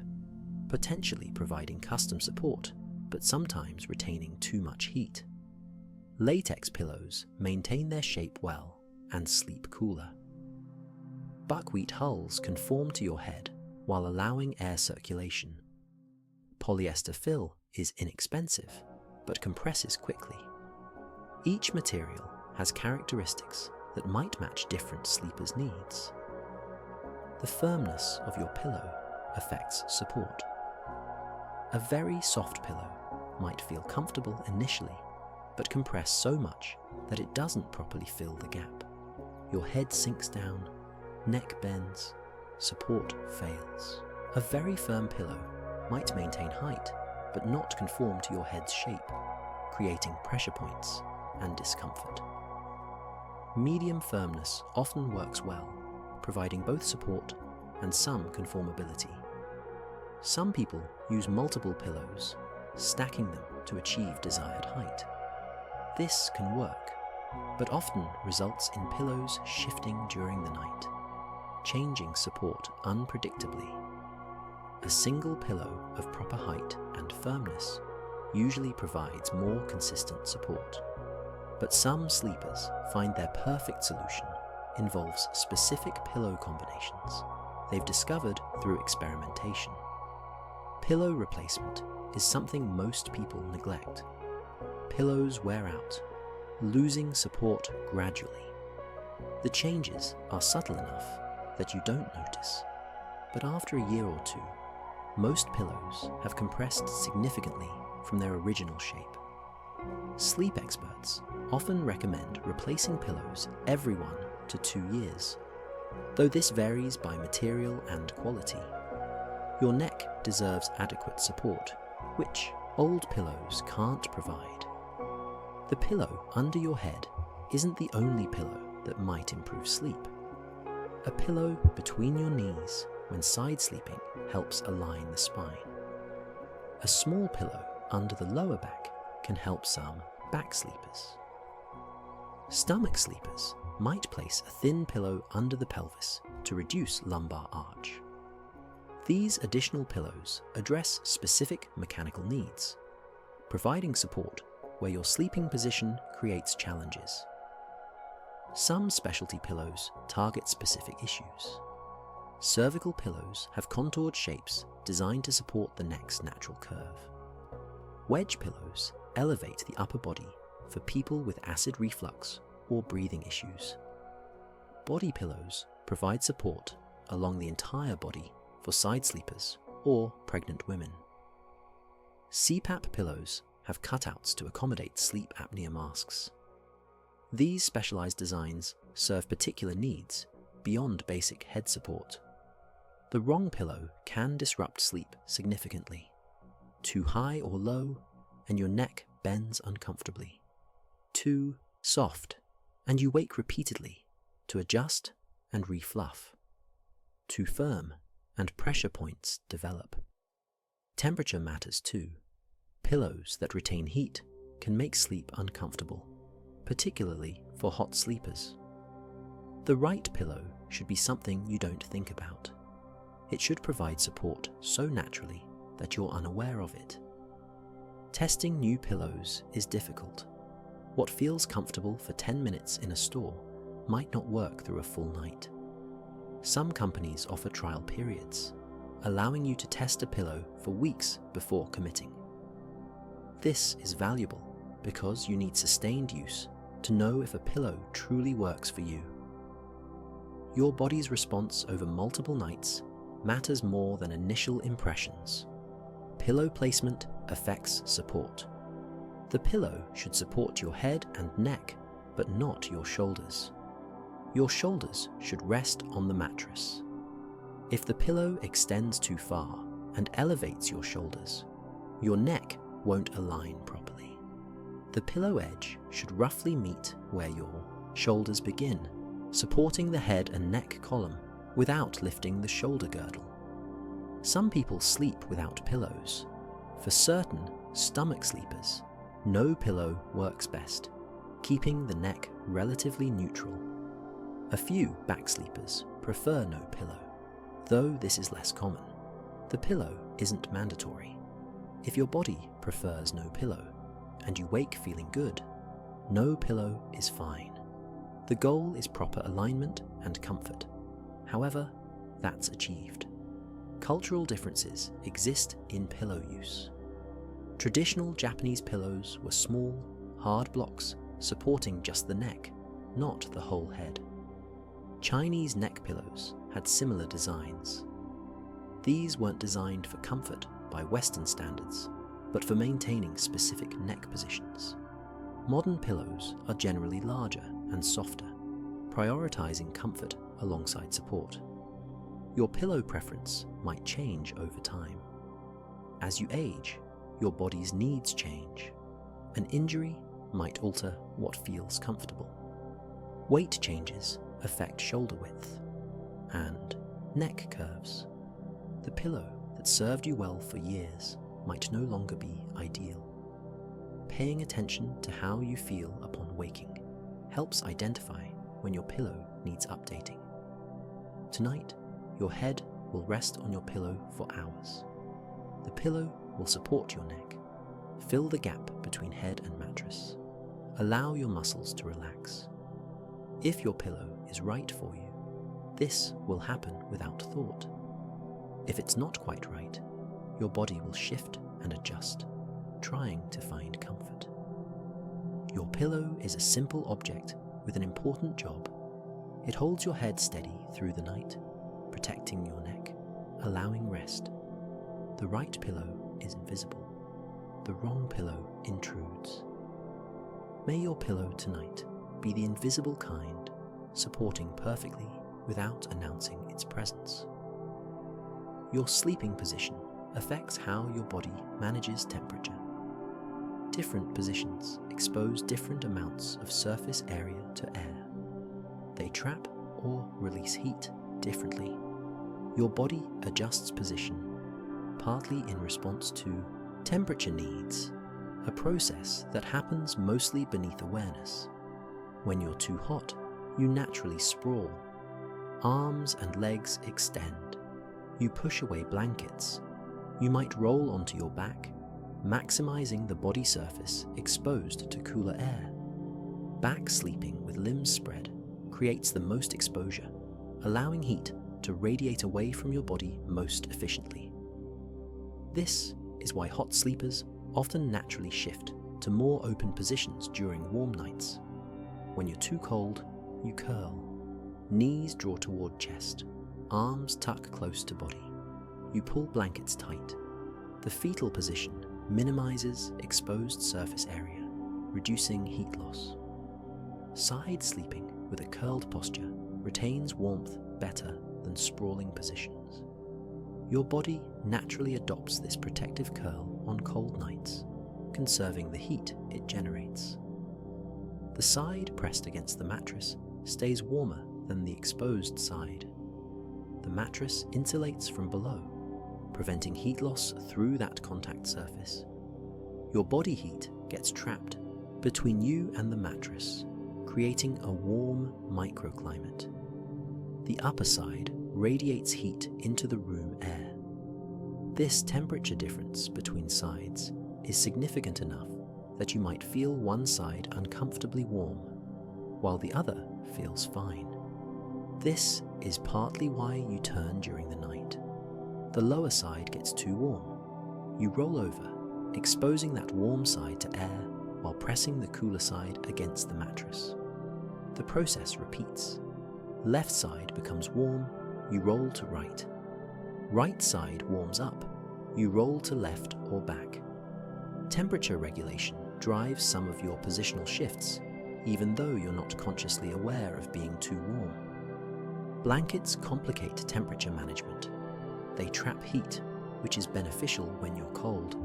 potentially providing custom support, but sometimes retaining too much heat. Latex pillows maintain their shape well and sleep cooler. Buckwheat hulls conform to your head while allowing air circulation. Polyester fill is inexpensive, but compresses quickly. Each material has characteristics that might match different sleepers' needs. The firmness of your pillow affects support. A very soft pillow might feel comfortable initially, but compress so much that it doesn't properly fill the gap. Your head sinks down, neck bends, support fails. A very firm pillow might maintain height, but not conform to your head's shape, creating pressure points and discomfort. Medium firmness often works well, providing both support and some conformability. Some people use multiple pillows, stacking them to achieve desired height. This can work, but often results in pillows shifting during the night, changing support unpredictably. A single pillow of proper height and firmness usually provides more consistent support. But some sleepers find their perfect solution involves specific pillow combinations they've discovered through experimentation. Pillow replacement is something most people neglect. Pillows wear out, losing support gradually. The changes are subtle enough that you don't notice, but after a year or two, most pillows have compressed significantly from their original shape. Sleep experts often recommend replacing pillows every 1 to 2 years, though this varies by material and quality. Your neck deserves adequate support, which old pillows can't provide. The pillow under your head isn't the only pillow that might improve sleep. A pillow between your knees when side sleeping helps align the spine. A small pillow under the lower back can help some back sleepers. Stomach sleepers might place a thin pillow under the pelvis to reduce lumbar arch. These additional pillows address specific mechanical needs, providing support where your sleeping position creates challenges. Some specialty pillows target specific issues. Cervical pillows have contoured shapes designed to support the neck's natural curve. Wedge pillows elevate the upper body for people with acid reflux or breathing issues. Body pillows provide support along the entire body for side sleepers or pregnant women. CPAP pillows have cutouts to accommodate sleep apnea masks. These specialized designs serve particular needs beyond basic head support. The wrong pillow can disrupt sleep significantly. Too high or low, and your neck bends uncomfortably. Too soft, and you wake repeatedly to adjust and refluff. Too firm, and pressure points develop. Temperature matters too. Pillows that retain heat can make sleep uncomfortable, particularly for hot sleepers. The right pillow should be something you don't think about. It should provide support so naturally that you're unaware of it. Testing new pillows is difficult. What feels comfortable for 10 minutes in a store might not work through a full night. Some companies offer trial periods, allowing you to test a pillow for weeks before committing. This is valuable because you need sustained use to know if a pillow truly works for you. Your body's response over multiple nights matters more than initial impressions. Pillow placement affects support. The pillow should support your head and neck, but not your shoulders. Your shoulders should rest on the mattress. If the pillow extends too far and elevates your shoulders, your neck won't align properly. The pillow edge should roughly meet where your shoulders begin, supporting the head and neck column without lifting the shoulder girdle. Some people sleep without pillows. For certain stomach sleepers, no pillow works best, keeping the neck relatively neutral. A few back sleepers prefer no pillow. Though this is less common, the pillow isn't mandatory. If your body prefers no pillow, and you wake feeling good, no pillow is fine. The goal is proper alignment and comfort. However, that's achieved. Cultural differences exist in pillow use. Traditional Japanese pillows were small, hard blocks supporting just the neck, not the whole head. Chinese neck pillows had similar designs. These weren't designed for comfort by Western standards, but for maintaining specific neck positions. Modern pillows are generally larger and softer, prioritizing comfort alongside support. Your pillow preference might change over time. As you age, your body's needs change. An injury might alter what feels comfortable. Weight changes affect shoulder width and neck curves. The pillow that served you well for years might no longer be ideal. Paying attention to how you feel upon waking helps identify when your pillow needs updating. Tonight, your head will rest on your pillow for hours. The pillow will support your neck. Fill the gap between head and mattress. Allow your muscles to relax. If your pillow is right for you, this will happen without thought. If it's not quite right, your body will shift and adjust, trying to find comfort. Your pillow is a simple object with an important job. It holds your head steady through the night, protecting your neck, allowing rest. The right pillow is invisible. The wrong pillow intrudes. May your pillow tonight be the invisible kind, supporting perfectly without announcing its presence. Your sleeping position affects how your body manages temperature. Different positions expose different amounts of surface area to air. They trap or release heat differently. Your body adjusts position, partly in response to temperature needs, a process that happens mostly beneath awareness. When you're too hot, you naturally sprawl. Arms and legs extend. You push away blankets. You might roll onto your back, maximizing the body surface exposed to cooler air. Back sleeping with limbs spread creates the most exposure, allowing heat to radiate away from your body most efficiently. This is why hot sleepers often naturally shift to more open positions during warm nights. When you're too cold, you curl. Knees draw toward chest, arms tuck close to body. You pull blankets tight. The fetal position minimizes exposed surface area, reducing heat loss. Side sleeping with a curled posture retains warmth better than sprawling positions. Your body naturally adopts this protective curl on cold nights, conserving the heat it generates. The side pressed against the mattress stays warmer than the exposed side. The mattress insulates from below, preventing heat loss through that contact surface. Your body heat gets trapped between you and the mattress, creating a warm microclimate. The upper side radiates heat into the room air. This temperature difference between sides is significant enough that you might feel one side uncomfortably warm, while the other feels fine. This is partly why you turn during the night. The lower side gets too warm. You roll over, exposing that warm side to air while pressing the cooler side against the mattress. The process repeats. Left side becomes warm, you roll to right. Right side warms up, you roll to left or back. Temperature regulation drives some of your positional shifts, even though you're not consciously aware of being too warm. Blankets complicate temperature management. They trap heat, which is beneficial when you're cold,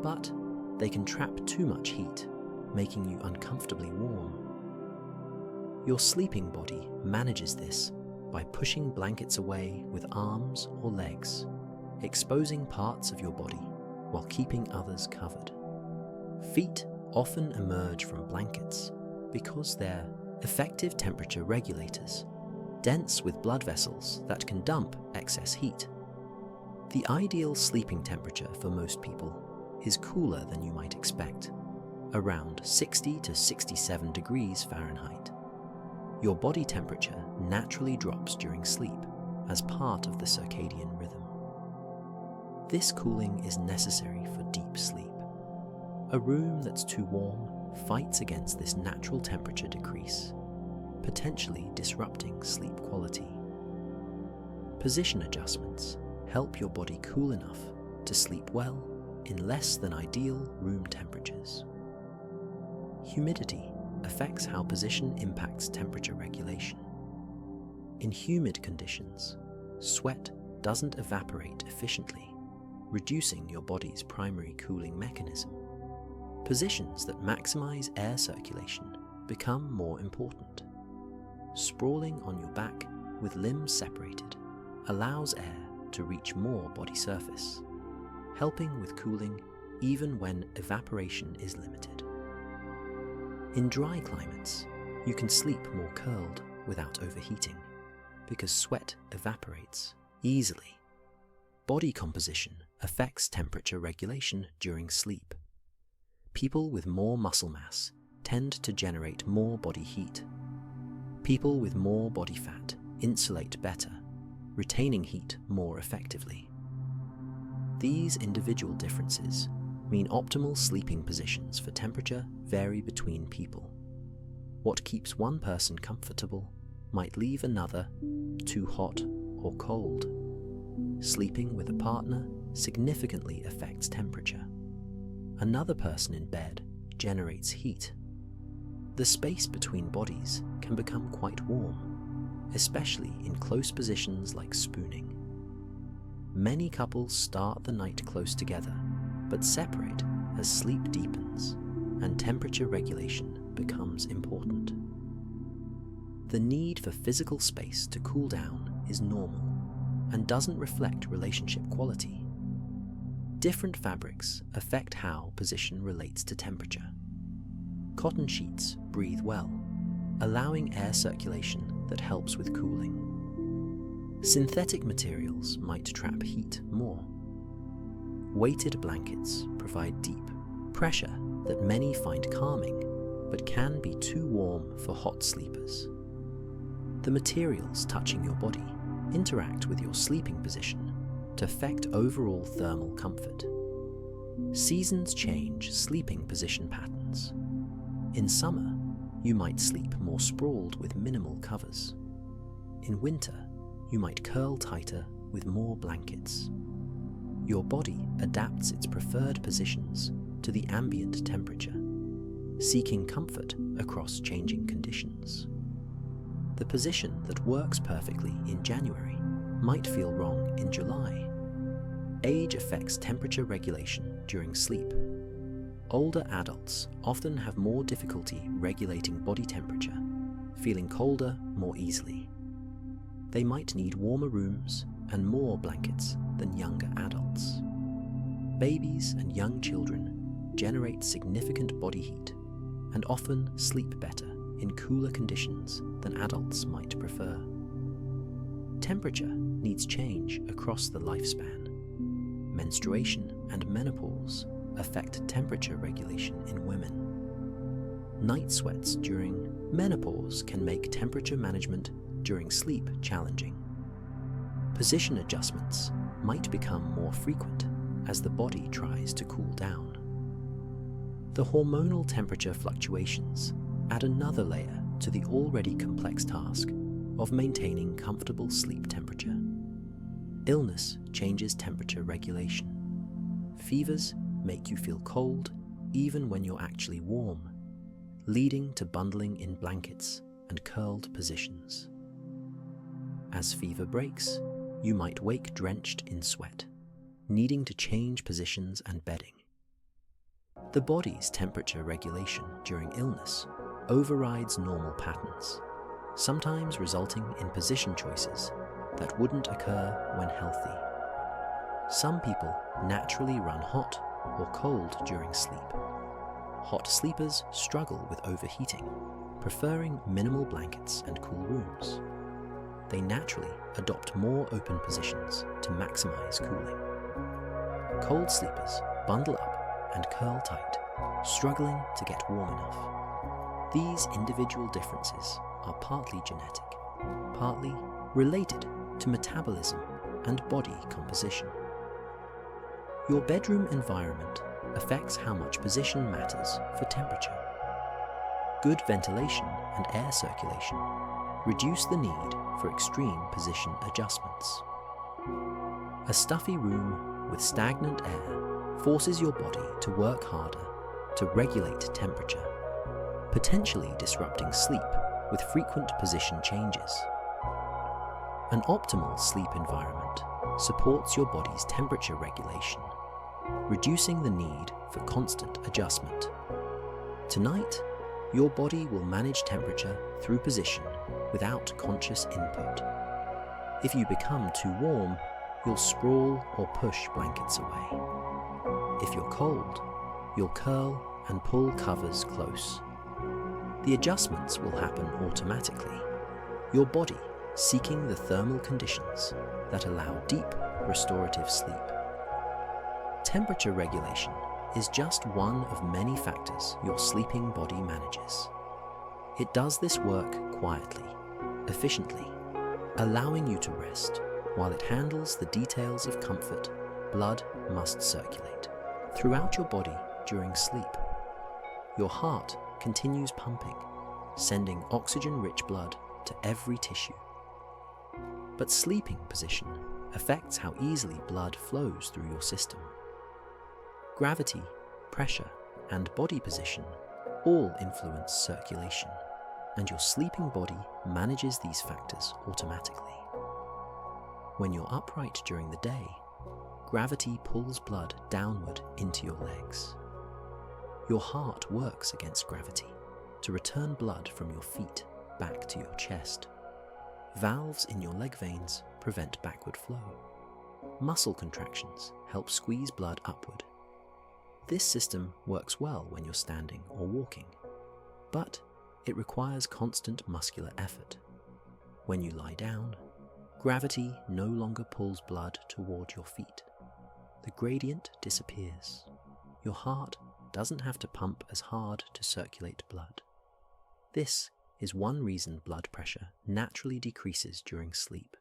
but they can trap too much heat, making you uncomfortably warm. Your sleeping body manages this by pushing blankets away with arms or legs, exposing parts of your body while keeping others covered. Feet often emerge from blankets because they're effective temperature regulators. dense with blood vessels that can dump excess heat. The ideal sleeping temperature for most people is cooler than you might expect, around 60 to 67 degrees Fahrenheit. Your body temperature naturally drops during sleep as part of the circadian rhythm. This cooling is necessary for deep sleep. A room that's too warm fights against this natural temperature decrease, potentially disrupting sleep quality. Position adjustments help your body cool enough to sleep well in less than ideal room temperatures. Humidity affects how position impacts temperature regulation. In humid conditions, sweat doesn't evaporate efficiently, reducing your body's primary cooling mechanism. Positions that maximize air circulation become more important. Sprawling on your back with limbs separated allows air to reach more body surface, helping with cooling even when evaporation is limited. In dry climates, you can sleep more curled without overheating because sweat evaporates easily. Body composition affects temperature regulation during sleep. People with more muscle mass tend to generate more body heat. People with more body fat insulate better, retaining heat more effectively. These individual differences mean optimal sleeping positions for temperature vary between people. What keeps one person comfortable might leave another too hot or cold. Sleeping with a partner significantly affects temperature. Another person in bed generates heat. The space between bodies can become quite warm, especially in close positions like spooning. Many couples start the night close together, but separate as sleep deepens and temperature regulation becomes important. The need for physical space to cool down is normal and doesn't reflect relationship quality. Different fabrics affect how position relates to temperature. Cotton sheets breathe well, allowing air circulation that helps with cooling. Synthetic materials might trap heat more. Weighted blankets provide deep pressure that many find calming, but can be too warm for hot sleepers. The materials touching your body interact with your sleeping position to affect overall thermal comfort. Seasons change sleeping position patterns. In summer, you might sleep more sprawled with minimal covers. In winter, you might curl tighter with more blankets. Your body adapts its preferred positions to the ambient temperature, seeking comfort across changing conditions. The position that works perfectly in January might feel wrong in July. Age affects temperature regulation during sleep. Older adults often have more difficulty regulating body temperature, feeling colder more easily. They might need warmer rooms and more blankets than younger adults. Babies and young children generate significant body heat and often sleep better in cooler conditions than adults might prefer. Temperature needs change across the lifespan. Menstruation and menopause affect temperature regulation in women. Night sweats during menopause can make temperature management during sleep challenging. Position adjustments might become more frequent as the body tries to cool down. The hormonal temperature fluctuations add another layer to the already complex task of maintaining comfortable sleep temperature. Illness changes temperature regulation. Fevers make you feel cold even when you're actually warm, leading to bundling in blankets and curled positions. As fever breaks, you might wake drenched in sweat, needing to change positions and bedding. The body's temperature regulation during illness overrides normal patterns, sometimes resulting in position choices that wouldn't occur when healthy. Some people naturally run hot or cold during sleep. Hot sleepers struggle with overheating, preferring minimal blankets and cool rooms. they naturally adopt more open positions to maximize cooling. Cold sleepers bundle up and curl tight, struggling to get warm enough. These individual differences are partly genetic, partly related to metabolism and body composition. Your bedroom environment affects how much position matters for temperature. Good ventilation and air circulation reduce the need for extreme position adjustments. A stuffy room with stagnant air forces your body to work harder to regulate temperature, potentially disrupting sleep with frequent position changes. An optimal sleep environment supports your body's temperature regulation, reducing the need for constant adjustment. Tonight, your body will manage temperature through position without conscious input. If you become too warm, you'll sprawl or push blankets away. If you're cold, you'll curl and pull covers close. The adjustments will happen automatically, your body seeking the thermal conditions that allow deep, restorative sleep. Temperature regulation is just one of many factors your sleeping body manages. It does this work quietly, efficiently, allowing you to rest while it handles the details of comfort. Blood must circulate throughout your body during sleep. Your heart continues pumping, sending oxygen-rich blood to every tissue. But sleeping position affects how easily blood flows through your system. Gravity, pressure, and body position all influence circulation, and your sleeping body manages these factors automatically. When you're upright during the day, gravity pulls blood downward into your legs. Your heart works against gravity to return blood from your feet back to your chest. Valves in your leg veins prevent backward flow. Muscle contractions help squeeze blood upward. This system works well when you're standing or walking, but it requires constant muscular effort. When you lie down, gravity no longer pulls blood toward your feet. The gradient disappears. Your heart doesn't have to pump as hard to circulate blood. This is one reason blood pressure naturally decreases during sleep.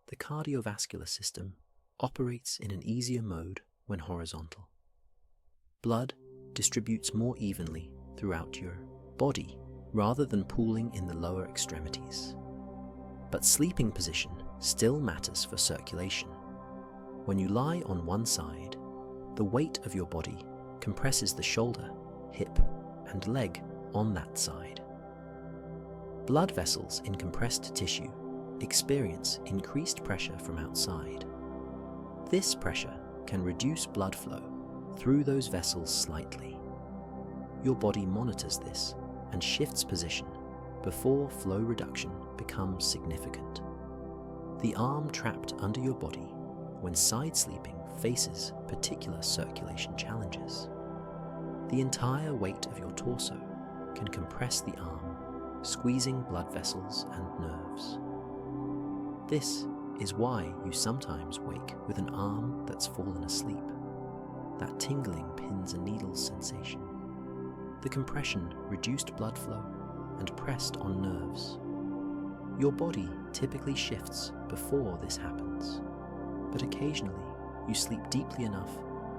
The cardiovascular system operates in an easier mode when horizontal. Blood distributes more evenly throughout your body rather than pooling in the lower extremities. But sleeping position still matters for circulation. When you lie on one side, the weight of your body compresses the shoulder, hip, and leg on that side. Blood vessels in compressed tissue experience increased pressure from outside. This pressure can reduce blood flow through those vessels slightly. Your body monitors this and shifts position before flow reduction becomes significant. The arm trapped under your body when side sleeping faces particular circulation challenges. The entire weight of your torso can compress the arm, squeezing blood vessels and nerves. This is why you sometimes wake with an arm that's fallen asleep. That tingling pins and needles sensation. The compression reduced blood flow and pressed on nerves. Your body typically shifts before this happens, but occasionally you sleep deeply enough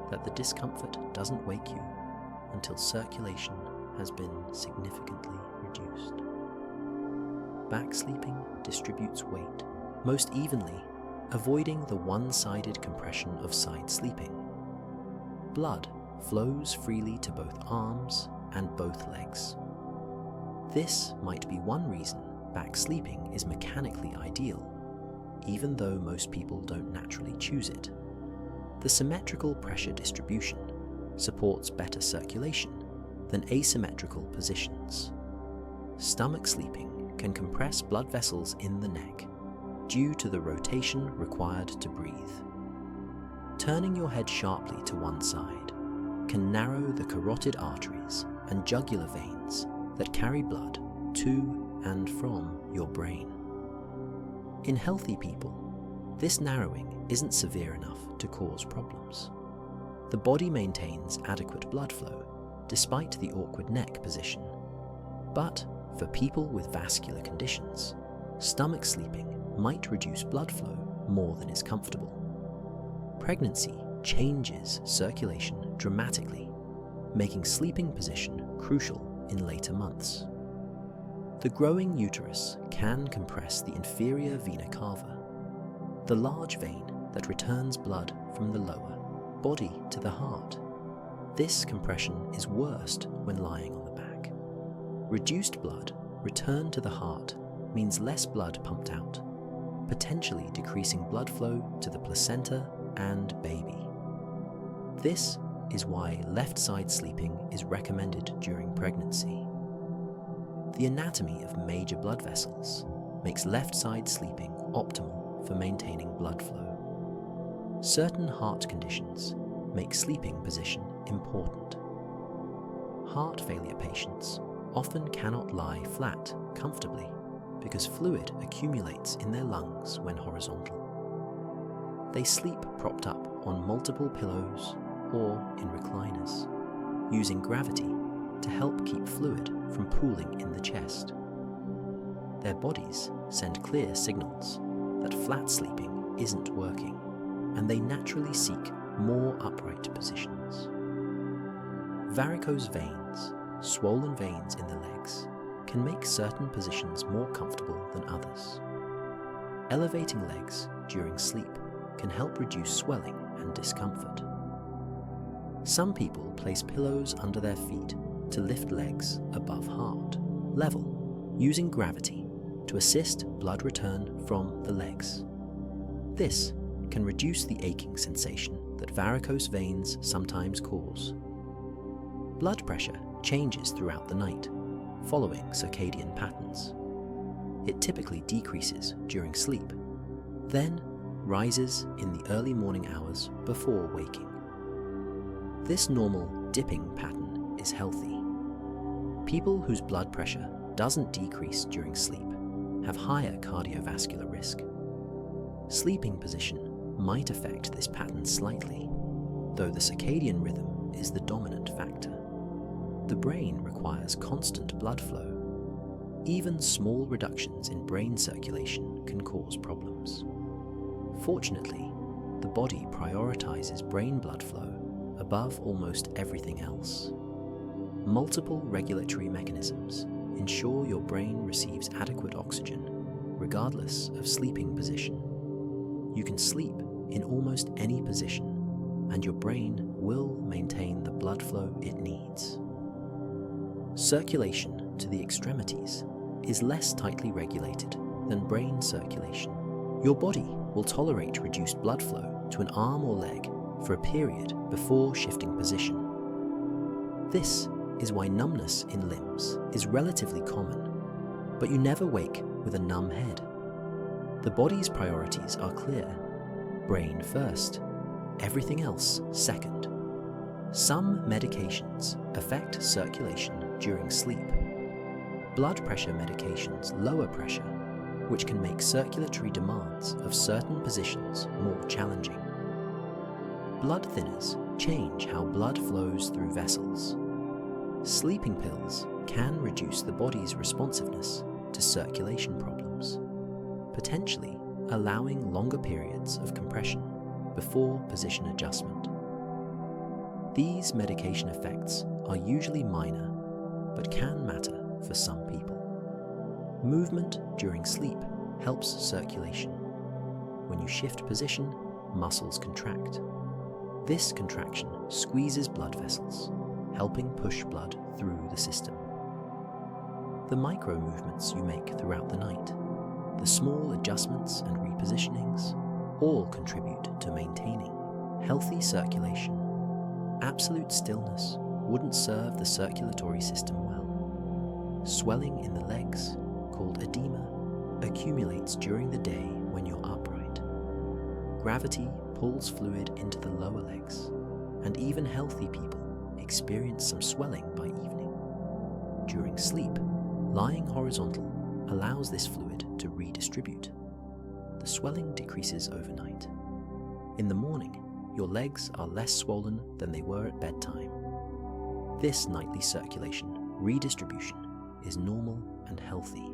that the discomfort doesn't wake you until circulation has been significantly reduced. Back sleeping distributes weight most evenly, avoiding the one-sided compression of side sleeping. Blood flows freely to both arms and both legs. This might be one reason back sleeping is mechanically ideal, even though most people don't naturally choose it. The symmetrical pressure distribution supports better circulation than asymmetrical positions. Stomach sleeping can compress blood vessels in the neck due to the rotation required to breathe. Turning your head sharply to one side can narrow the carotid arteries and jugular veins that carry blood to and from your brain. In healthy people, this narrowing isn't severe enough to cause problems. The body maintains adequate blood flow despite the awkward neck position. But for people with vascular conditions, stomach sleeping might reduce blood flow more than is comfortable. Pregnancy changes circulation dramatically, making sleeping position crucial in later months. The growing uterus can compress the inferior vena cava, the large vein that returns blood from the lower body to the heart. This compression is worst when lying on the back. Reduced blood returned to the heart means less blood pumped out, potentially decreasing blood flow to the placenta and baby. This is why left-side sleeping is recommended during pregnancy. The anatomy of major blood vessels makes left-side sleeping optimal for maintaining blood flow. Certain heart conditions make sleeping position important. Heart failure patients often cannot lie flat comfortably because fluid accumulates in their lungs when horizontal. They sleep propped up on multiple pillows or in recliners, using gravity to help keep fluid from pooling in the chest. Their bodies send clear signals that flat sleeping isn't working, and they naturally seek more upright positions. Varicose veins, swollen veins in the legs, can make certain positions more comfortable than others. Elevating legs during sleep can help reduce swelling and discomfort. Some people place pillows under their feet to lift legs above heart level, using gravity to assist blood return from the legs. This can reduce the aching sensation that varicose veins sometimes cause. Blood pressure changes throughout the night, following circadian patterns. It typically decreases during sleep, then rises in the early morning hours before waking. This normal dipping pattern is healthy. People whose blood pressure doesn't decrease during sleep have higher cardiovascular risk. Sleeping position might affect this pattern slightly, though the circadian rhythm is the dominant factor. The brain requires constant blood flow. Even small reductions in brain circulation can cause problems. Fortunately, the body prioritizes brain blood flow above almost everything else. Multiple regulatory mechanisms ensure your brain receives adequate oxygen, regardless of sleeping position. You can sleep in almost any position, and your brain will maintain the blood flow it needs. Circulation to the extremities is less tightly regulated than brain circulation. Your body will tolerate reduced blood flow to an arm or leg for a period before shifting position. This is why numbness in limbs is relatively common, but you never wake with a numb head. The body's priorities are clear: brain first, everything else second. Some medications affect circulation during sleep. Blood pressure medications lower pressure, which can make circulatory demands of certain positions more challenging. Blood thinners change how blood flows through vessels. Sleeping pills can reduce the body's responsiveness to circulation problems, potentially allowing longer periods of compression before position adjustment. These medication effects are usually minor, but can matter for some people. Movement during sleep helps circulation. When you shift position, muscles contract. This contraction squeezes blood vessels, helping push blood through the system. The micro movements you make throughout the night, the small adjustments and repositionings, all contribute to maintaining healthy circulation. Absolute stillness wouldn't serve the circulatory system well. Swelling in the legs, called edema, accumulates during the day when you're upright. Gravity pulls fluid into the lower legs, and even healthy people experience some swelling by evening. During sleep, lying horizontal allows this fluid to redistribute. the swelling decreases overnight. In the morning, your legs are less swollen than they were at bedtime. This nightly circulation redistribution is normal and healthy.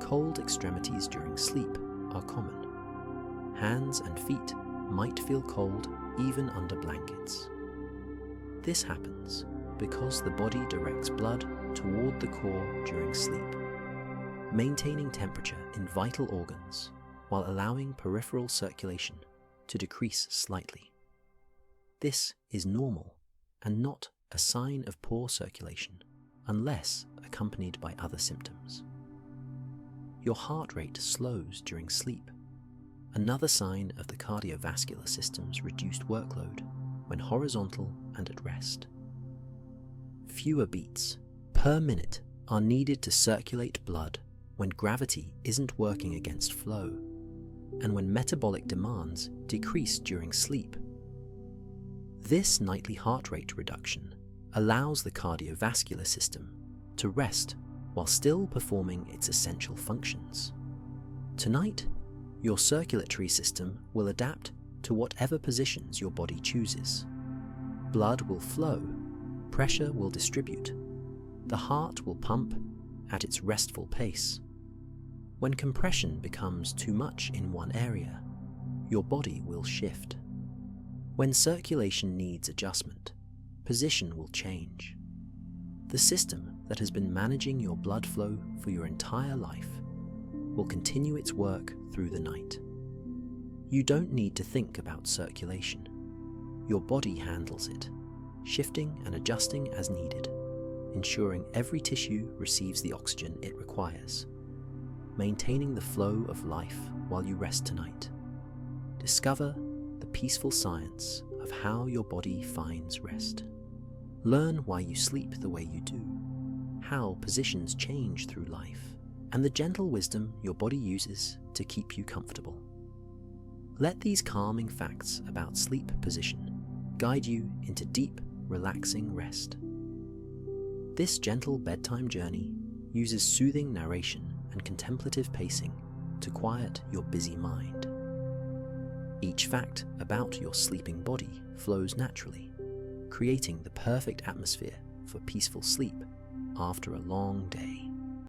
Cold extremities during sleep are common. Hands and feet might feel cold even under blankets. This happens because the body directs blood toward the core during sleep, maintaining temperature in vital organs while allowing peripheral circulation to decrease slightly. This is normal and not a sign of poor circulation unless accompanied by other symptoms. Your heart rate slows during sleep, another sign of the cardiovascular system's reduced workload when horizontal and at rest. Fewer beats per minute are needed to circulate blood when gravity isn't working against flow, and when metabolic demands decrease during sleep. This nightly heart rate reduction allows the cardiovascular system to rest while still performing its essential functions. Tonight, your circulatory system will adapt to whatever positions your body chooses. Blood will flow, pressure will distribute, the heart will pump at its restful pace. When compression becomes too much in one area, your body will shift. When circulation needs adjustment, position will change. The system that has been managing your blood flow for your entire life will continue its work through the night. You don't need to think about circulation. Your body handles it, shifting and adjusting as needed, ensuring every tissue receives the oxygen it requires, maintaining the flow of life while you rest tonight. Discover the peaceful science of how your body finds rest. Learn why you sleep the way you do, how positions change through life, and the gentle wisdom your body uses to keep you comfortable. Let these calming facts about sleep position guide you into deep, relaxing rest. This gentle bedtime journey uses soothing narration and contemplative pacing to quiet your busy mind. Each fact about your sleeping body flows naturally, creating the perfect atmosphere for peaceful sleep after a long day.